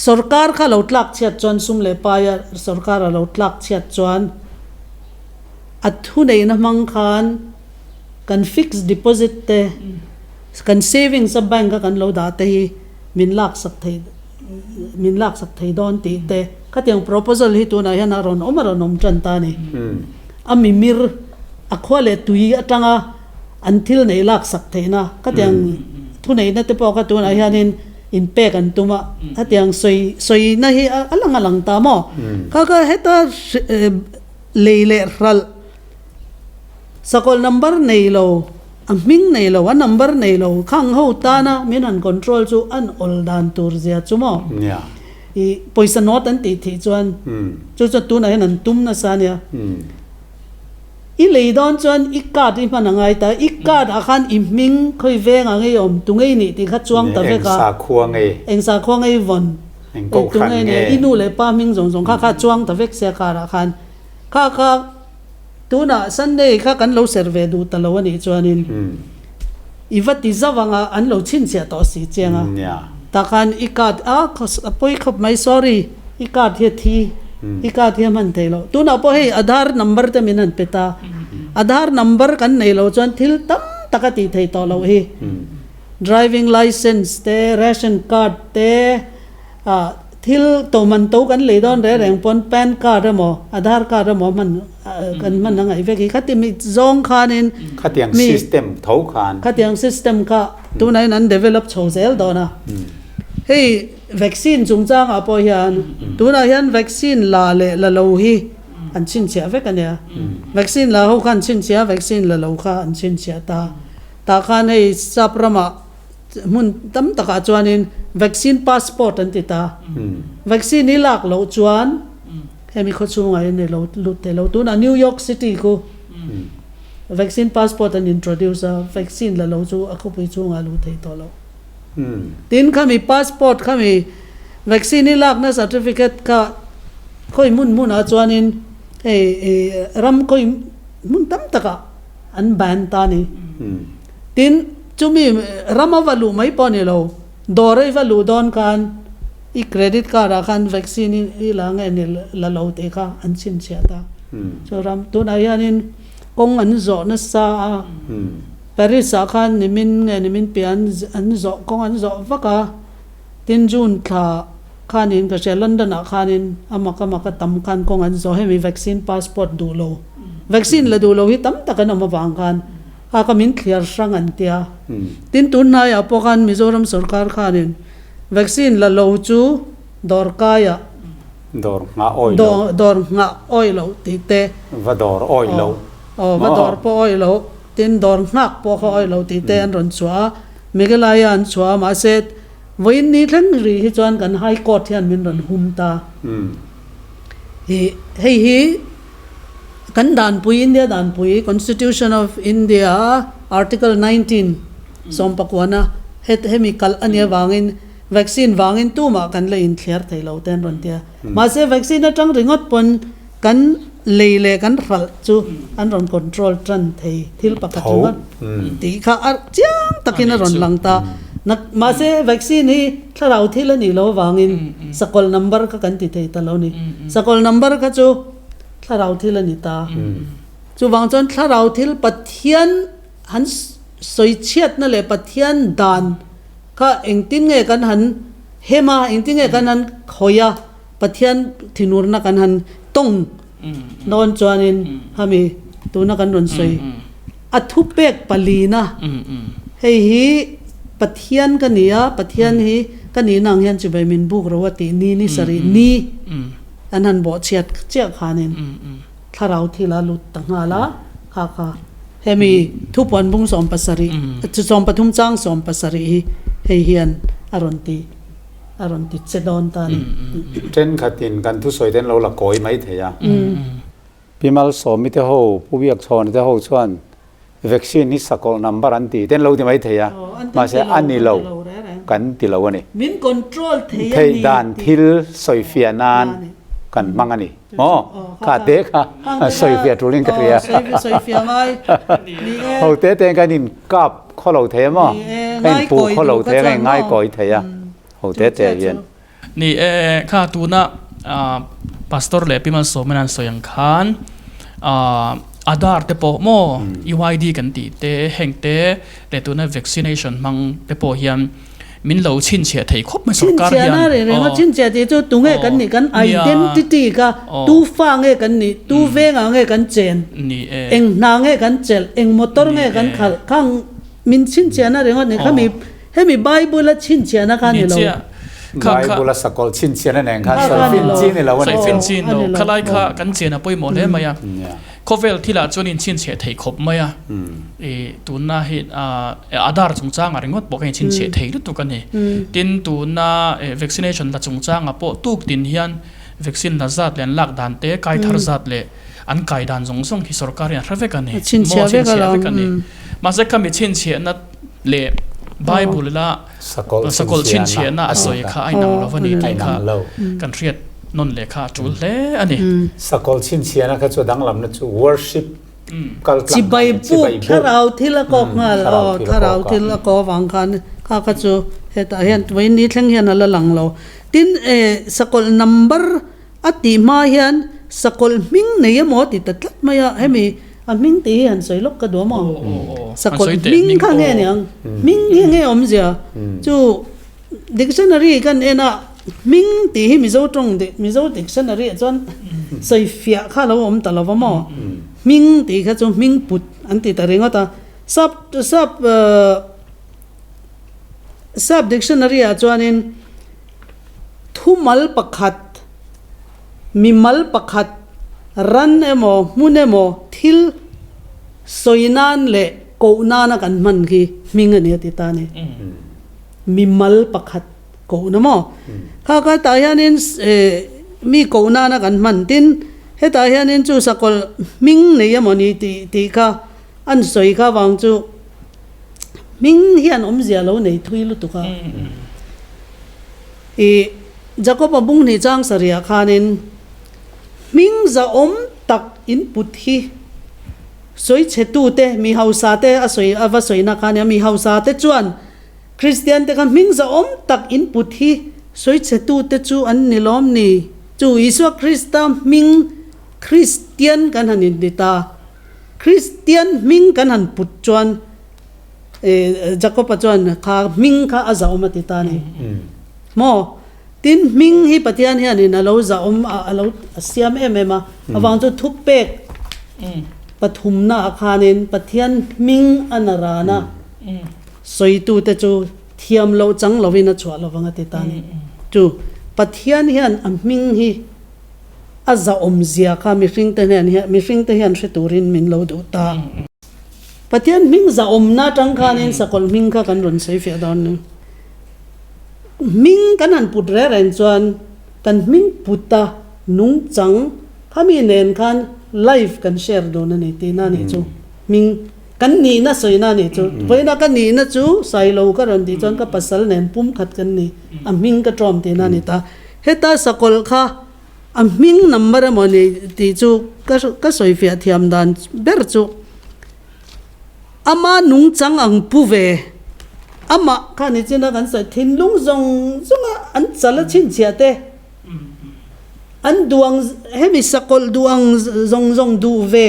sarkar kha lo tlak chiat chuan sum le pa ya sarkar lo tlak chiat chuan athu nei na mang khan kan fixed deposit te kan savings sa bank kan lo da te hi min lak sak thei don ti te khatyang proposal hi tu na hian aron omaron chan ta ni ami mir akhwale tui atanga until nei lak sak theina khatyang thu nei na te po ka tu na hianin in pe kan tuma khatyang soi na hi alang ta mo ka heta leile ral sakol number nei lo aming nei lo a number nei lo khang ho ta na min an control chu an ol dan tur zia chu mo i poisa not an ti thi chuan chu tu na hen an tum na sa nia i leidon chuan i card i manangai ta i card a khan i ming khoi ve nga ngei om tungei ni ti kha chuang ta ve ka eng sa khuang ei von tungei ni i nu le pa ming zong kha chuang ta vek se ka ra khan kha tuna Sunday kha kan lo survey du talo ani chuanin iwati zawanga an lo chin sia to si chenga ta khan ikat poi khop mai sorry ikat he thi ikat he man thelo tuna po he Aadhaar number te minan peta Aadhaar number kan nei lo chuan thil tam takati thei to lo hi driving license te ration card te thil to man to kan le don re reng pon pan card mo Aadhaar card mo man kan man ngai ve ki khati mi zong khanin
khatiang system thau khan
khatiang system ka tu nai nan develop chozel dona hei vaccine chung chang apo hian tu na hian vaccine la le la lo hi อันชินเชียเวกันเนี่ยวัคซีนละเขาคันชินเชียวัคซีนละเราค่ะอันชินเชียตาคันให้สับประมามุนตั้มตะกาจวนินวัคซีนพาสปอร์ตอันติตาวัคซีนนี่หลักเราจวนให้มีคนช่วยในเราลุดแต่เราตัวน่ะนิวยอร์กซิตี้กูวัคซีนพาสปอร์ตอันอินโทรดิวซ์วัคซีนละเราจูakuไปช่วยลุดให้ตัวเราตินข้ามีพาสปอร์ตข้ามีวัคซีนนี่หลักนะซัร์ติฟิเคตก็ค่อยมุนอาจวนินรำค่อยมุนตั้มตะกาอันแบนตานี่ตินจุมีรำวัลูไม่พอเนี่ยเราดอร์ไอ้วัลูดอนกันอีเครดิตการ์ดกันวัคซีนนี่หลังเนี่ยละเราเตะค่ะอันชินเชียตาso ram tu na yanin kong an zo na sa paris akan nimin pian an zo kong an zo vaka tin jun tha khanin ka che london akhanin amaka tam kan kong an zo he mi vaccine passport du lo vaccine la du lo hi tam takan ma wang kan ha ka min clear sang an tia tin tun na ya pokan mizoram sarkar khanin vaccine la lo chu dor ka ya
dor nga oil lo ti te
va dor oil lo va dor po oil lo tin dor ngak po kho oil lo ti te an ron chua megalaya an chua ma set voin ni thang ri hi chuan kan high court hian min ron hum ta hi kan dan pui india dan pui constitution of india article 19 som pakwana het chemical ania wangin vaccine wangin tu ma kan le in thler thei lo ten ron tia ma se vaccine atang ringot pon kan leile kan ral chu an ron control tran thei thil pakhatna ti kha chiang takin ron langta nak ma se vaccine hi tharau thil ani lo wangin sakol number ka kan ti thei ta lo ni sakol number ka chu tharau thil ani ta chu wang chon tharau thil pathian han soi chiat na le pathian dan ka engtin nge kan han hema engtin nge kan han khoya pathian thinurna kan han tong non chuanin hami tuna kan ron soi athu pek palina hei hi pathian kania pathian hi kani nang hian chubai min buk rawati ni sari ni an han bo chiat chia khanin tharau thila lut tangala kha hemi thupon bung som pasari chu som pathum chang som pasari hei hian aronti chedon tan
ten khatin kan thu soi ten lo la koi mai theya pimal somi te ho Biakchhawna te ho chuan vaccine ni sakol number an ti ten lo ti mai theya ma se ani lo kan ti lo ani
min control
thei dan thil soi fianan kan mangani ka te kha soi fia tuling ka ria
soi fia ngai
ho te kan in kap kholo the ma kan pu kholo the ngai koi theya ho te yen
ni kha tu na pastor le pimal somenan soyang khan adar te po mo UID kan ti te heng te le tu na vaccination mang te po hian min lo chin che thei khop ma sarkar hian
chin che te chu tunge kan ni kan identity ka tu fa nge kan ni tu venga nge kan chen
ni
eng na nge kan chel eng motor nge kan khal khang min chin che na rengot ni khami hemi bible la chin che na kan ni lo
bible la sakol chin che na neng khan soi fin chin ni lo
soi fin chin lo khalai kha kan che na poi mo le maya kovel thila chunin chin che thei khop maya tuna hi adar chungchang aringot bo kain chin che thei tu kan ni tin tuna vaccination la chungchang a po tuk tin hian vaccine la zat len lak dan te kai thar zat le an kai dan jong song hi sarkar ya rave kan ni
chin che kan ni
ma se kam chin che na le bible la sakol chin che na asoi kha ai nang lo wani ti kha kan riat non le kha tul le ani
sakol chin che na kha chu danglam na chu worship kal
chi bai pu tharau thila ko ngal tharau thila ko wang khan kha chu heta hian wein ni thleng hian ala lang lo tin sakol number ati ma hian sakol ming nei mo ti tatlat maya hemi ming ti hian soi lok ka do mo sakol ming kha nge nyang ming nge om zia chu dictionary kan ena ming ti hi mizo tong de mizo dictionary chon soi fia kha lo om ta lo mo ming ti kha chu ming put an ti ta ringa ta sub dictionary a chuanin thumal pakhat mimal pakhat ran emo mun emo thil soinan le ko na na kan man ki ming ani ti ta ni mi mal pakhat ko na mo kha ka ta hianin mi ko na na kan man tin he ta hianin chu sakol ming nei amoni ti ka an soi ka wang chu ming hian zia lo nei thui lu tu ka Jacob abung ni jang saria khanin ming za tak in put hi soi chetu te mi hausa te asoi ava soi na khania mi hausa te chuan Christian te kan ming za tak in put hi soi chetu te chu an nilom ni chu Isu Krista ming Christian kan hanin dita Christian ming kan han put chuan Jacob chuan kha ming kha aza omatita ni mo tin ming hi patian hian in alo za alo siam emema awang chu thup pek pathumna khanin pathian ming anarana soitu te chu thiam lo chang lovina chwa lovanga te tani chu pathian hian ming hi aza zia kha mi hring te hian turin min lo du ta pathian ming za na tang khanin sakol ming kha kan ron sei fe don ming kan han put re ren chuan kan ming puta nung chang khami nen khan live kan share do na ni ti na ni chu ming kan ni na soi na ni chu voina kan ni na chu Sailo ka ron di chuan ka pasal nen pum khat kan ni ming ka trom ti na ni ta heta sakol kha ming number mo ni ti chu ka soi fia thiam dan ber chu ama nung chang ang pu ve ama khani china kan sa thin lung zong zonga an chala chin chia te an duang hemi sakol duang zong du ve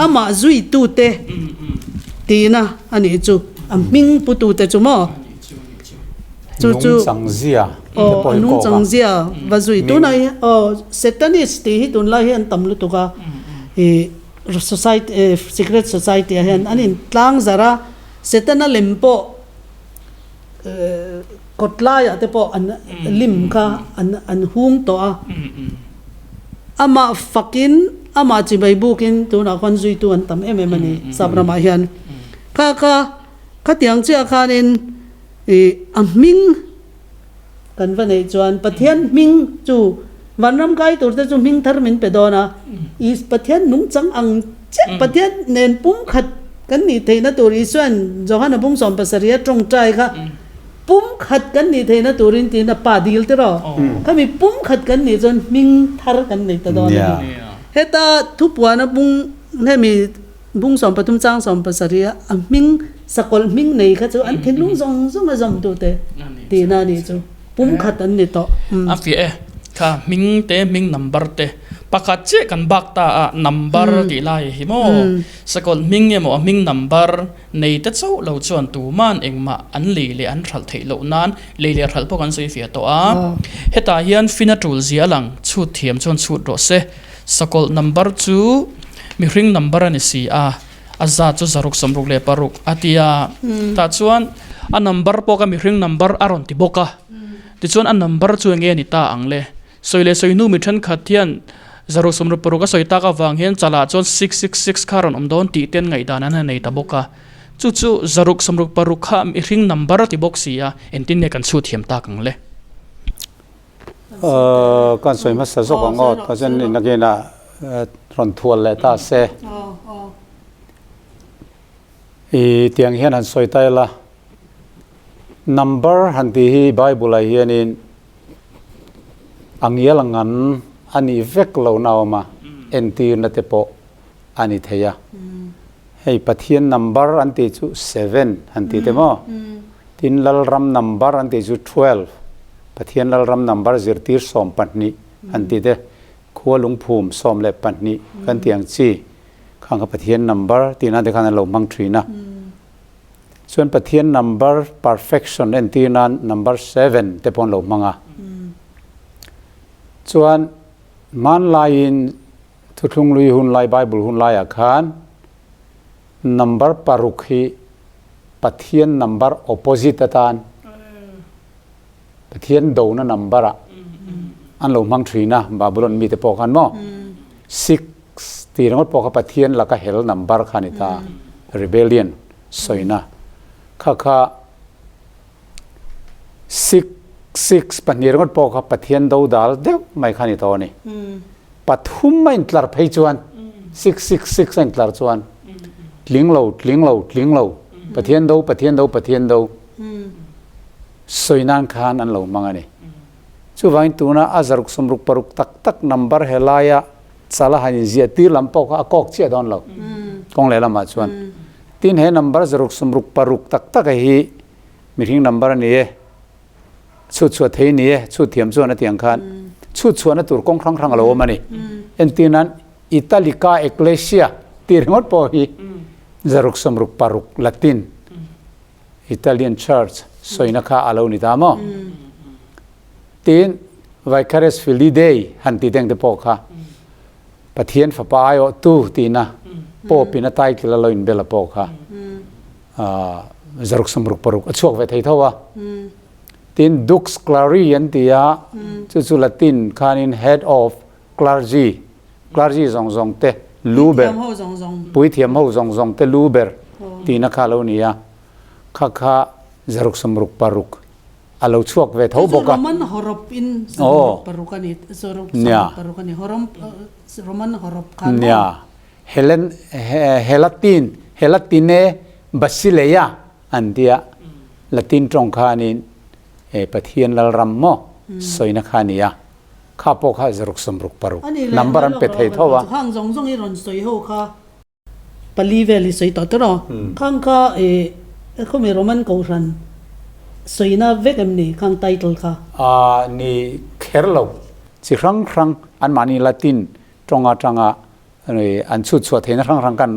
ama zui tu te tina ani chu ming pu tu te chu mo chu
chang zia
nung chang zia va zui tu na satanist ti hi tun la hian tam lu tu ka society secret society hian anin tlang zara setana lempo kotlaya te po an lim kha an hung to ama fakin ama chibai bukin tu na kon zui tu an tam mani sabrama hian kha tiang chia khanin ming kan va nei chuan pathian ming chu vanram kai tur te chu ming thar min pedona is pathian nung chang ang che pathian nen pum khat kan ni theina tur isuan johana bung som pasaria trong trai kha pum khat kan ni theina turin tin pa dil te ro kami pum khat kan ni chon ming thar kan nei ta don heta thupwana bung nemi bung som pathum chang som pasaria ming sakol ming nei kha chu an thinlung zong azam tu te ti na ni chu pum khat an ni to
afi kha ming te ming number te pakhat che kan bak ta number ti lai hi mo sakol ming emo ming number nei ta chau lo chuan tu man engma an li le an thal thei lo nan le thal pok an sei fia to heta hian fina tool zia lang chu thiam chon chu ro se sakol number chu mi ring number ani si aza chu zaruk samruk le paruk atia ta chuan a number pok a mi ring number aron ti boka ti chuan a number chu nge ni ta angle soile soinu mi than khathian zaruk samruk paruk a soita ka wang hian chala chon 666 kharon omdon ti ten ngai dan an nei ta boka chu zaruk samruk paruk kha mi ring number ti box sia entin ne kan chu thiam ta kangle
kan soi ma sa zo ko ngot ta chen in agena ron thual le ta se tiang hian an soi tai la number han ti hi bible a hian in angial ngan ani vek lo nawma enti na te po ani theya hei pathian number an ti chu 7 han ti te mo tin lal ram number an ti chu 12 pathian lal ram number zirtir som patni an ti te khualung phum som le patni kan tiang chi khang ka pathian number tina de khan lo mang thina chuan pathian number perfection en tina number 7 te pon lo manga chuan man lain thuthung lui hun lai bible hun lai akhan number parukhi pathian number opposite atan pathian do na number an lo mang thina babylon mi te pokhan mo 6 ตีรถปอกปะเทียนแล้วก็เฮลนัมบาร์ขานิตา rebellion สวยนะข้า6 ปนิรถปอกปะเทียนดูดาลเดียวไม่ขานิตานี่ปฐุมไม่อินทลาร์เพย์จวน6อินทลาร์จวนลิงโลปะเทียนดูสวยนั่นขานอันเรามังนี่ช่วยตัวน่ะอาจรุกสมรุกปรุกตักนัมบาร์เฮลายะสาระหันเสียตีลำปอกกอกเชี่ยดอนเรากองเล่ละมาชวนตีนเฮนัมบาร์จรุกสมรุกปรุกตักให้มีทิ้งนัมบาร์นี่ชุดเทนี่ชุดเทียมชวนนั่นเตียงขานชุดชวนนั่นตัวกองครั้งเรามานี่เอ็นตีนั้นอิตาลิกาเอกเลเซียตีรถปอฮีจรุกสมรุกปรุกละตินอิตาเลียนเชิร์ชสวยนักข่าวเรานี่ตามตีนไวคาร์สฟิลิเดย์หันตีแดงเดปอกค่ะปะเทียนฝาปายอตู้ตีนะปอปินาไตกิลาลอยน์เบลปอกค่ะจรุกสมรุกปรุกช่วงเวทีเท่าวะตีนดุกส์คลารียันตียาจุดละตินคานิน head of clergy ซองเตลูเบอร์ปุยเทียมเขาซองเตลูเบอร์ตีนักข่าวเรานี่ข้าจรุกสมรุกปรุกอาเราช่วงเวทเขาบอกว่า
มันฮอรบอินสมรุกปรุกันนี่สรุปปรุกันนี่ฮอรมโรมันฮอรบกัน
เนี่ยเฮลาตินเนบัสิเลย์อันเดียละตินตรงขานินปะเทียนละรัมโมสวยนักขานี่ข้าพวกข้าจรุกสมรุกปรุกนัมบารันเป็ดให้เท่าวะ
ข้างซองอีรอนสวยหัวข้าปลีเวลิสวยต่อตัวเนาะข้างข้าเขามีโรมันกงรันสวยน่าเวกมนี่ข้างไตเติลค่ะ
นี่เคอร์โลสิครั้งอันมานี่ละตินตรงอันชุดสวดเห็นครั้งกัน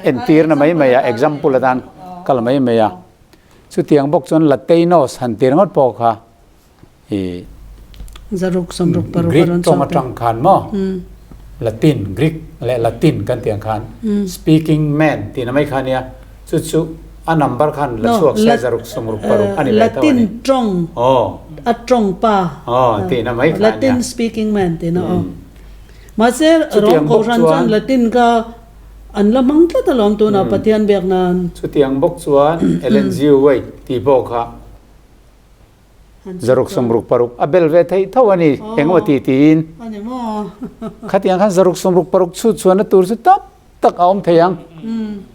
เอ็นตีร์นะไม่ยา example ละดันก็ละไม่ยาสุดที่ยังบอกจนละเตโนสหันตีร์งดปอกค่ะ
จรุกสมรุกปรุก
กรีกตรงตรังขันมั้งละตินกรีกและละตินกันเตียงขัน speaking man ตีนะไม่ขันเนี่ยสุดอันนัมบาร์ขันละช่วงใช้จรุกสมรุกปรุกอันนี้ละ
ตินตรงตรงป่า
ตีนะไม่ขัน
ละติน speaking man ตีนะมาเสียรองโคชันจันละตินก็อันละมังตะตลอมตัวน่ะปะเทียนเบียกนาน
สุดที่ยังบอกชวนเอเลนจิวไว้ที่บอกค่ะจรุกสมรุกปรุกอับเบลเวทให้เท่าวันนี้เองว่าตีน
อันนี้มั้ง
ขัดยังขันจรุกสมรุกปรุกชุดชวนนั่นตัวสุดตักเอาเทียง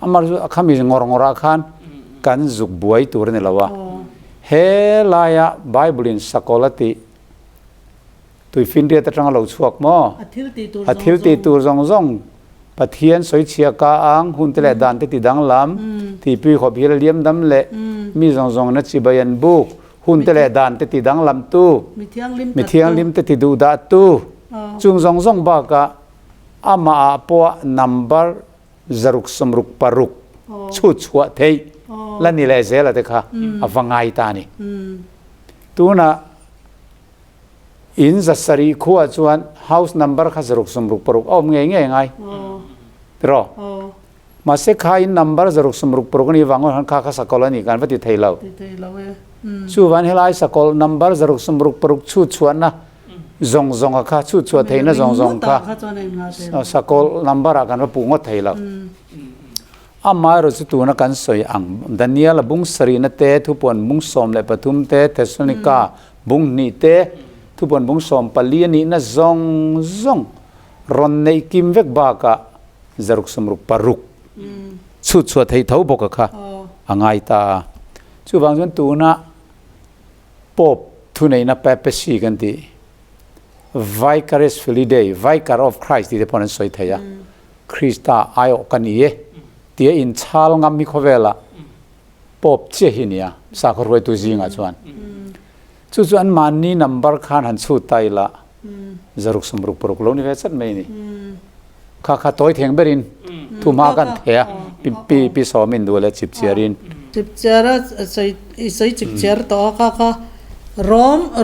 อามาข้ามีงอราขันกันจุกบวยตัวนี่ละวะเฮลายะไบเบิลินสกอลติตุยฟินเดียตรังเราชวกมั้งอาทิลตีตัวซองปะเทียนสวยเชียกาอังหุ่นเตลดันติดังลำที่ปีขบเฮลเลียมดำเละมีซองนัดชิบายันบุกหุ่นเตลดันติดังลำตู้มีเทียงลิมติดูดาตู้จุงซองบากะอามาปัวนัมบาร์จรุกสมรุกปรุกชุดชัวเทยและนี่แหละเสียละเด็กค่ะอฟังไงตานี่ตัวน่ะอินจัสรีขวดชวน house number ข้าจรุกสมรุกปรุกเอาไงรอมาเสกข้าอิน number จรุกสมรุกปรุกนี่วังว่าข้าสักกอลนี่กันว่าติดไทยเราชูวันเฮลัยสักกอล number จรุกสมรุกปรุกชุดชวนนะซองข้าชุดชวนไทยนะซองข้าสักกอล number กันว่าปูงดไทยเราอามาเราจะตัวนักการสวยอังดันเนียลบุ้งสรีนเตทุปวนบุ้งสมและปทุมเตเทสนิกาบุ้งนีเตทุปวนบุ้งสมปลีนีนะซองรอนในกิมเวกบากะจรุกสมรุกปรุกสุดสวดให้เท่าบอกค่ะอ่างไงตาชูบางส่วนตัวนะปอบทุนในนับเปซีกันที vicarious filiday vicar of Christ ที่เดพอนันสวยเทียคริสต์อายอกันนี้เตียอินชาลงามิโคเวล่าปอบเจหินียสักรวยตัวจริงอ่ะชวนส่วนมันนี่นัมบาร์ขันหันสุดไตละจรุกสมรุกปรุกโลนิเวศไม่นี่ข้าตัวเทียงเบรินทุ่มหากันเทียปีสอมินดูแลจิบเจริน
จิบเจร์ใส่จิบเจร์ต่อข้าโ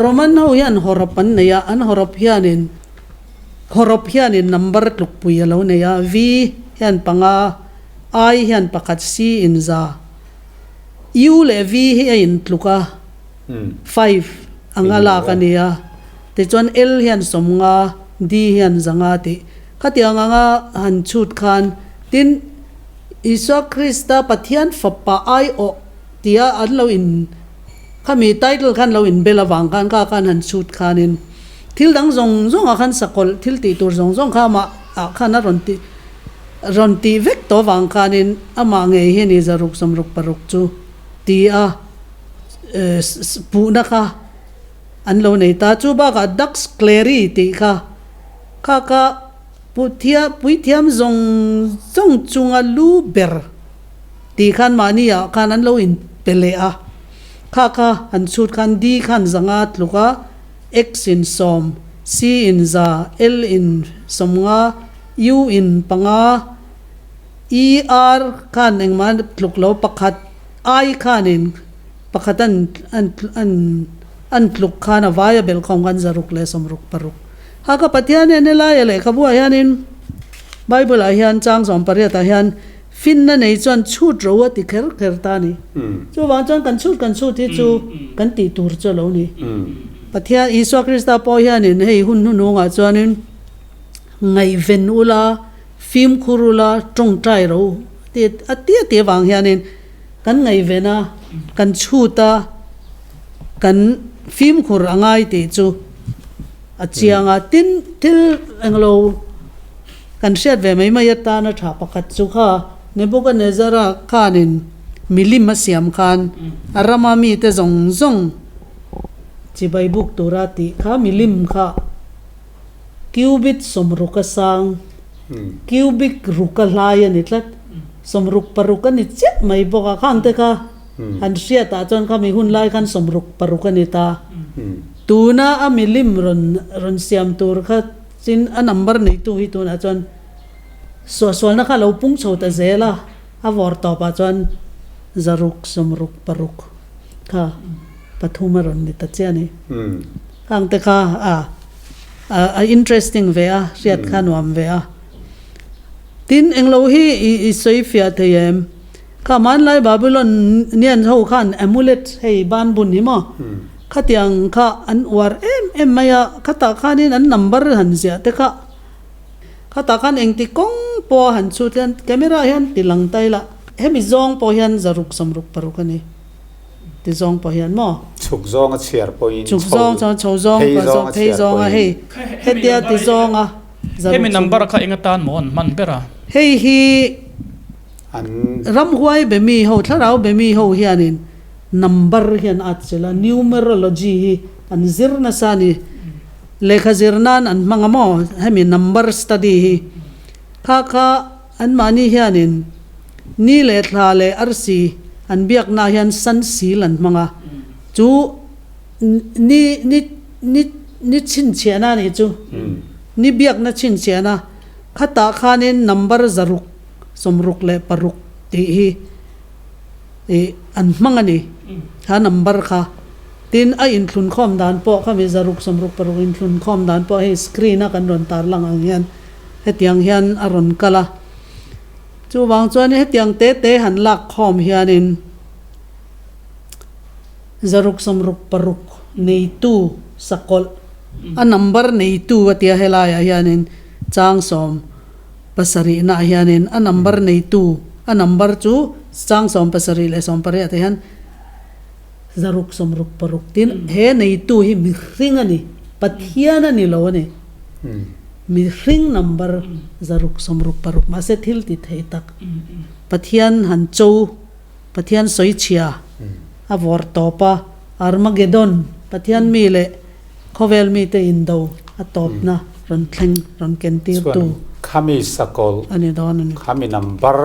รมันเขายันฮอรปันเนี่ยอันฮอรพิอานินนัมบาร์ลุกปุยแล้วเนี่ยวียันปังอาไอยันปักขัดซีอินซายูเลวียันลุกา5อังลากันเนี่ยแต่จวนเอลยันสมงาดียันจังอาติ khá tiếng nga han chut khan tin Isu Krista pathian fapa ai o tia an lo in khami title khan lo in belawang khan ka kan han chut khanin thil dang zong zong a khan sakol thil ti tur zong zong kha ma a khan a ron ti vek to wang khanin ama nge he ni zaruk samruk paruk chu ti a pu na kha an lo nei ta chu ba ka dax clery ti kha ka puithiam zong chunga lu ber ti khan mani a khan an lo in pele a kha an chut khan di khan zanga tluka x in som c in za l in somnga u in panga er khan engman tluklo pakhat I khan in pakhatan an tluk khan a viable khong kan zaruk le somruk paruk haka pathian ne la ya le khabu hianin bible a hian chang som pariat a hian fin na nei chon chut ro ti kher ta ni chu wang chon kan chut ti chu kan ti tur cho lo ni pathian Isu Krista po hianin hei hun nu nga chuanin ngai ven ula film khurula tong trai ro ti wang hianin kan ngai vena kan chuta kan film khur angai ti chu achianga tin til englo kan shet ve mai mai ta na tha pakhat chu kha nebukadnezara khanin milim asiam khan arama mi te zong chi bai buk turati kha milim kha cubit somruka sang cubic rukalaya nitlat somruk parukan ni chet mai boka khang te kha han sia ta chon kha mi hun lai khan somruk parukan ni ta tuna a milim ron siam tur kha chin a number nei tu hi tuna chon so na kha lo pung chho ta zela a vor to pa chon zaruk somruk paruk kha pathuma ron ni ta chani khang te kha a interesting ve a riat kha nuam ve a tin englo hi I soifia theim kaman lai babylon nian ho khan amulet hei ban bun hi mo khatiang kha an war em maya khata khanin an number han zia te kha khata khan engti kong po han chu ten camera hian tilang taila hemi zong po hian zaruk samruk parukani ti zong po hian mo
chuk zong a chiar point
chuk zong chho zong pa zong thei zong a hei hetia ti zong a
hemi number kha ingatan mon man bera
hei hi
an
ram huai be mi ho tharau be mi ho hianin number hian achela numerology hi an zirna sani lekha zirnan an mangamo hemi number study hi kha an mani hianin ni le thla le arsi an biak na hian san silan manga chu ni chin chiana ni chu ni biak na chin chiana khata khanin number zaruk somruk le paruk ti hi an mangani ha number kha tin a in thlun khom dan po kha mi zaruk somruk paruk in thlun khom dan po he screen a kan ron tar lang ang hian hetiang hian aron kala chu wang chuan hetiang te han lak khom hianin zaruk somruk paruk nei tu sakol a number nei tu atia helaya hianin chang som pasari na hianin a number nei tu a number chu chang som pasari le som pare ate han zaruk somruk paruk tin he nei tu hi mi ring ani pathian ani lo ne mi ring number zaruk somruk paruk ma se thil ti thei tak pathian han chou pathian soi chia a vor topa armageddon pathian mi le khovel mi te indo a top na ron thleng ron kentir tu
khami sakol
ani don ani
khami number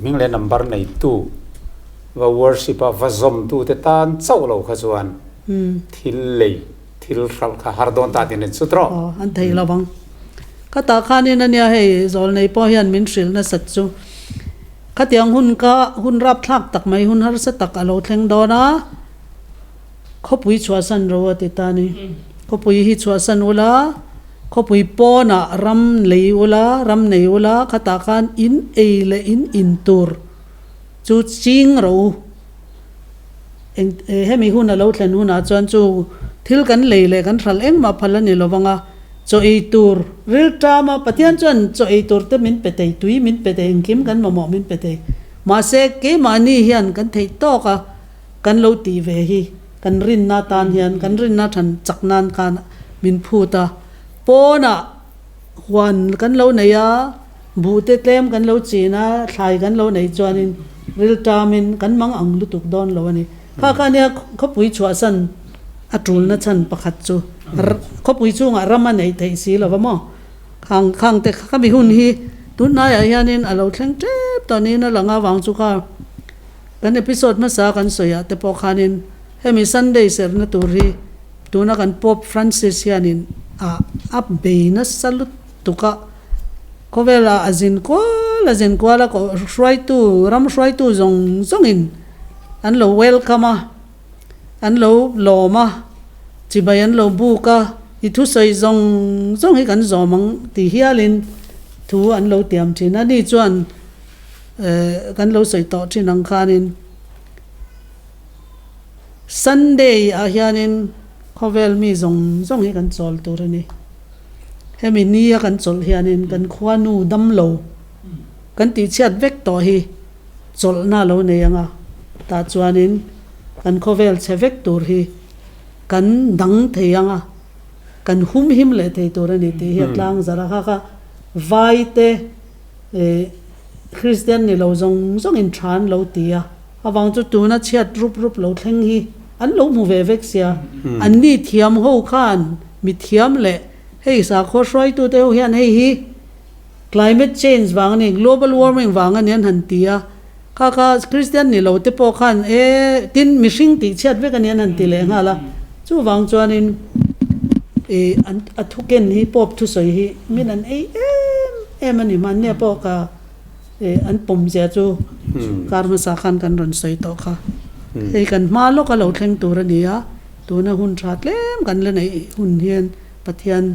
ming le number nei tu wa worship of vazom tu te tan chawlo kha chuan thil le thil ral kha hardon ta tin sutro
an thei lawang kata khanin ania hei zol nei po hian min hril na sat chu khatiang hun rap thlak tak mai hun har sa tak alo thleng dona khopui chua san ro ti ta ni khopui hi chua san ula khopui pona ram lei ula ram nei ula khata khan in eile in tur chu ching ro hemi hun alo thlen hun a chuan chu thil kan leile kan thral eng ma phalani lowanga cho ei tur real drama pathian chuan cho ei tur te min petei tui min petei kim kan mo min petei ma se ke mani hian kan thei to ka kan lo ti ve hi kan rin na tan hian kan rin na than chaknan kan min phuta pona huan kan lo nei a bu te tlem kan lo china thlai kan lo nei chuanin real tamin kan mang ang lutuk don lo ani kha nia khopui chua san atul na chan pakhat chu khopui chu nga rama nei thei si lo mo khang te kha mi hun hi tun na ya hianin alo thleng tep to ni na langa wang chu ka kan episode ma sa kan soya te po khanin hemi sunday ser na tur hi tuna kan pop francis hianin up be na salut tuka kovela azin ko la ko shrai tu zong in an lo welcome an lo loma chibayan lo buka I thu soi zong hi kan zomang ti hialin thu an lo tiam thin ani chuan kan lo soi to thin ang khanin Sunday a hianin khovel mi zong hi kan chol tur ani hemi nia kan chol hianin kan khwanu dam lo kan ti chat vek to hi chol na lo nei anga ta chuanin kan khovel che vek tur hi kan dang thei anga kan hum him le thei tur ani ti hetlang zara kha vai te Christian ni lo zong in than lo tia awang chu tu na chat rup lo thleng hi an lo mu ve vek sia an ni thiam ho khan mi thiam le hei sa kho shroi tu te hian hei hi climate change wang ni global warming wang an han tia kha Christian ni lo te po khan tin mishing ti chat vek an han ti le ngala chu wang chuanin an athuken hi pop thu soi hi min an em ani man ne po ka an pom ja chu karma sa khan kan ron soi to kha ei kan ma lo ka lo thleng tur ania tuna hun that lem kan le nei hun hian pathian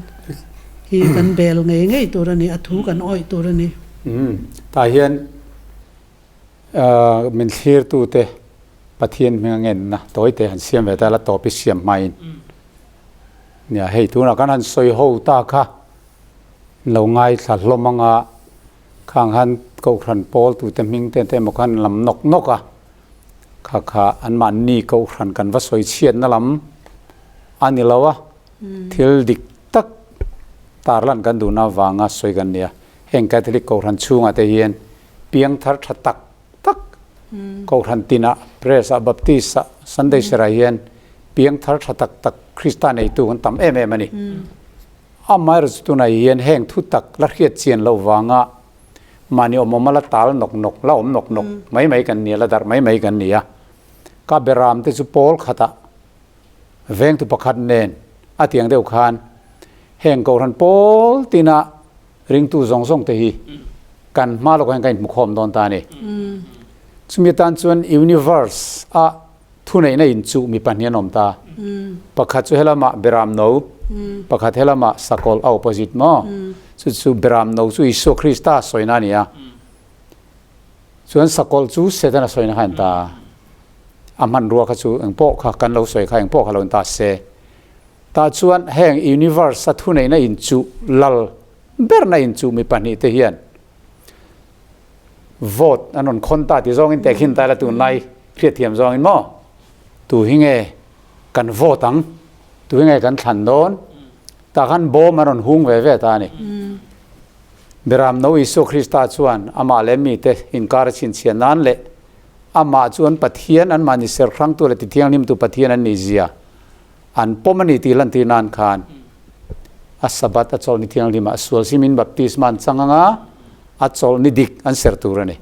hi kan bel ngei tur ani athu kan oi tur ani
ta hian min thlir tu te pathian mengen na toy te han siam ve ta la to pi siam mai nia hei tu na kan han soi ho ta kha lo ngai thla hlomanga khang han ko khan pol tu te ming te mo khan lam nok a kha an man ni ko khan kan va soi chiat na lam ani lawa thil dik tak tarlan kan du na wanga soi gan nia heng catholic ko khan chunga te hian piang thar thatak tak ko khan tina presa baptist sunday sera hian piang thar thatak tak Christian ei tu kan tam em ani amar tu na hian heng thu tak la khiat chian lo wanga mani omomala tal nok la om nok mai kan nia la dar mai kan nia ka beram te chu pol khata veng tu pakhat nen atiang deuh khan heng ko ran pol tina ring tu zong te hi kan ma lo kan mu khom don ta ni chumi tan chuan universe a thunei na in chu mi Pahnihna nom ta pakhat chu helama beram no pakhat helama Sakawlh opposite mo chu beram no chu Isu Krista soina nia chuan Sakawlh chu setana soina han ta aman ruwa kha chu engpo kha kan lo soi kha engpo kha lo ta se ta chuan heng universe sa thunei na in chu lal ber na in chu mi Pahnih te hian vote anon khonta ti zong in te khin ta la tu nai khriat thiam zong in mo tu hinge kan vote ang tu hinge kan thlan don ta kan bo maron hung ve ta ni beram no Isu Krista chuan ama le mi te in kar chin chian nan le ama chuan pathian an mani ser khrang tu le ti thiang nim tu pathian an ni zia an pomani ti lan ti nan khan asabat a chol ni thiang lima sual simin baptisman changanga a chol ni dik an ser tur ani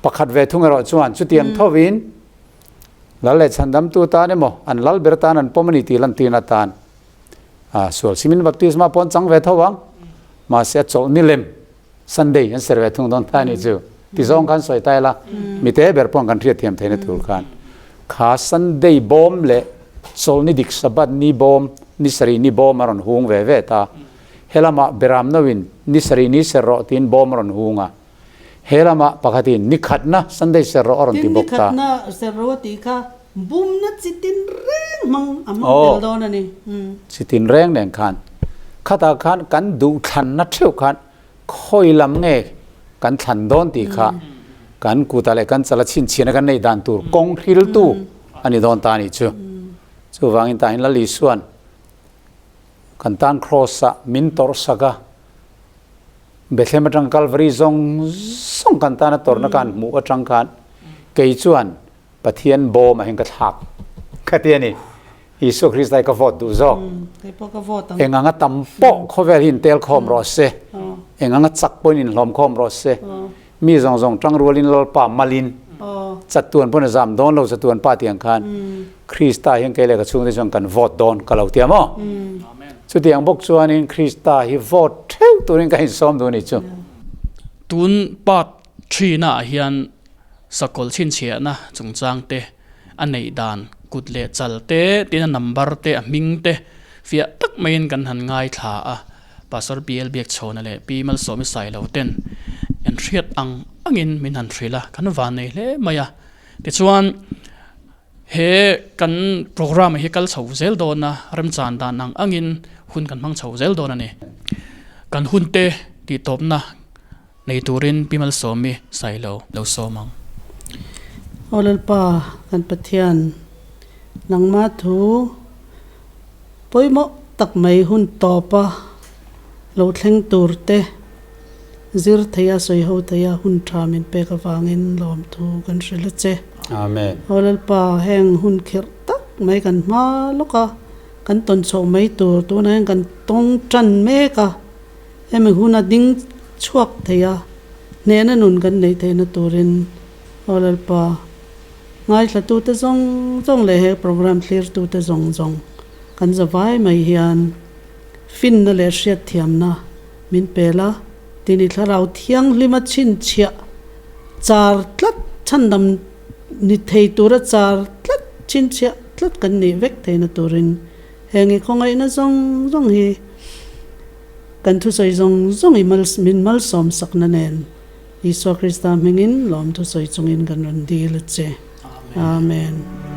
pakhat ve thungero chuan chu tiam thowin lale chandam tu ta ne mo an lal bertan an pomani ti lan ti na tan sual simin baptisma pon chang ve thowang ma se chol ni lem Sunday an ser ve thung don ta ni chu ti zong kan soi tai la mi te ber pon kan thriat thiam theine tur khan kha Sunday bom le chol ni dik sabat ni bom ni sari ni bom aron hung ve ta helama beram nawin ni sari ni serro tin bom aron hunga helama pakhatin ni khatna Sunday serro aron ti bokta
tin ni khatna serro ti kha bum na chitin reng mang amang tel don ani
chitin reng neng khan khata khan kan du than na theu khan khoi lam nge kan than don ti kha kan ku ta le kan chala chin china kan nei dan tur kong thil tu ani don ta ni chu wangin ta in la li suan kan tan cross sa min tor saka Bethlehem atang Calvary zong kan tan tor na kan mu atang kan kei chuan pathian bo ma heng ka thak khatiani Isu Kristai ka vot du zo enganga tampo khovel hin tel khom ro se enganga chak poin in hlom khom ro se mi zong zong tang rolin lol pa malin chatuan pon zam don lo chatuan pa tiang khan Krista heng kele ka chung de jong kan vot don ka lo tiamo chu tiang bok chuan in Krista hi vot theu turin ka hin som du ni chu
tun pat thina hian sakol chin chia na chungchang te anei dan kut le chalte tin number te ming te fia tak main kan han ngai tha a pastor Biakchhawna le pi Malsawmi Sailo ten en riat angin min han thrila kan van nei hle maya ti chuan he kan program hi kal chho zel don na ram chan dan nang angin hun kan mang chho zel don ani kan hun te ti top na nei turin pi Malsawmi Sailo lo somang
olal pa kan pathian nang ma thu poimo tak mai hun topa lo thleng turte zir theia soi ho theia hun thamin pe ka wangin lom thu kan rila che
amen
olal pa heng hun khir tak mai kan ma loka kan ton so mai tur tu na kan tong tran me ka em hun a ding chuak theia ne na nun kan nei the na turin olal pa ngai thla tu te zong le he program clear tu te zong kan zawai mai hian fin na le hriat thiam na min pela tini thlarau thiang lima chin chia char tlat chandam ni thei tura char tlat chin chia tlat kan ni vek theina turin hengi khongai na zong hi kan thu soi zong i min mal som sakna nen Isu Krista mengin lom thu soi chungin kan ran di le che Amen.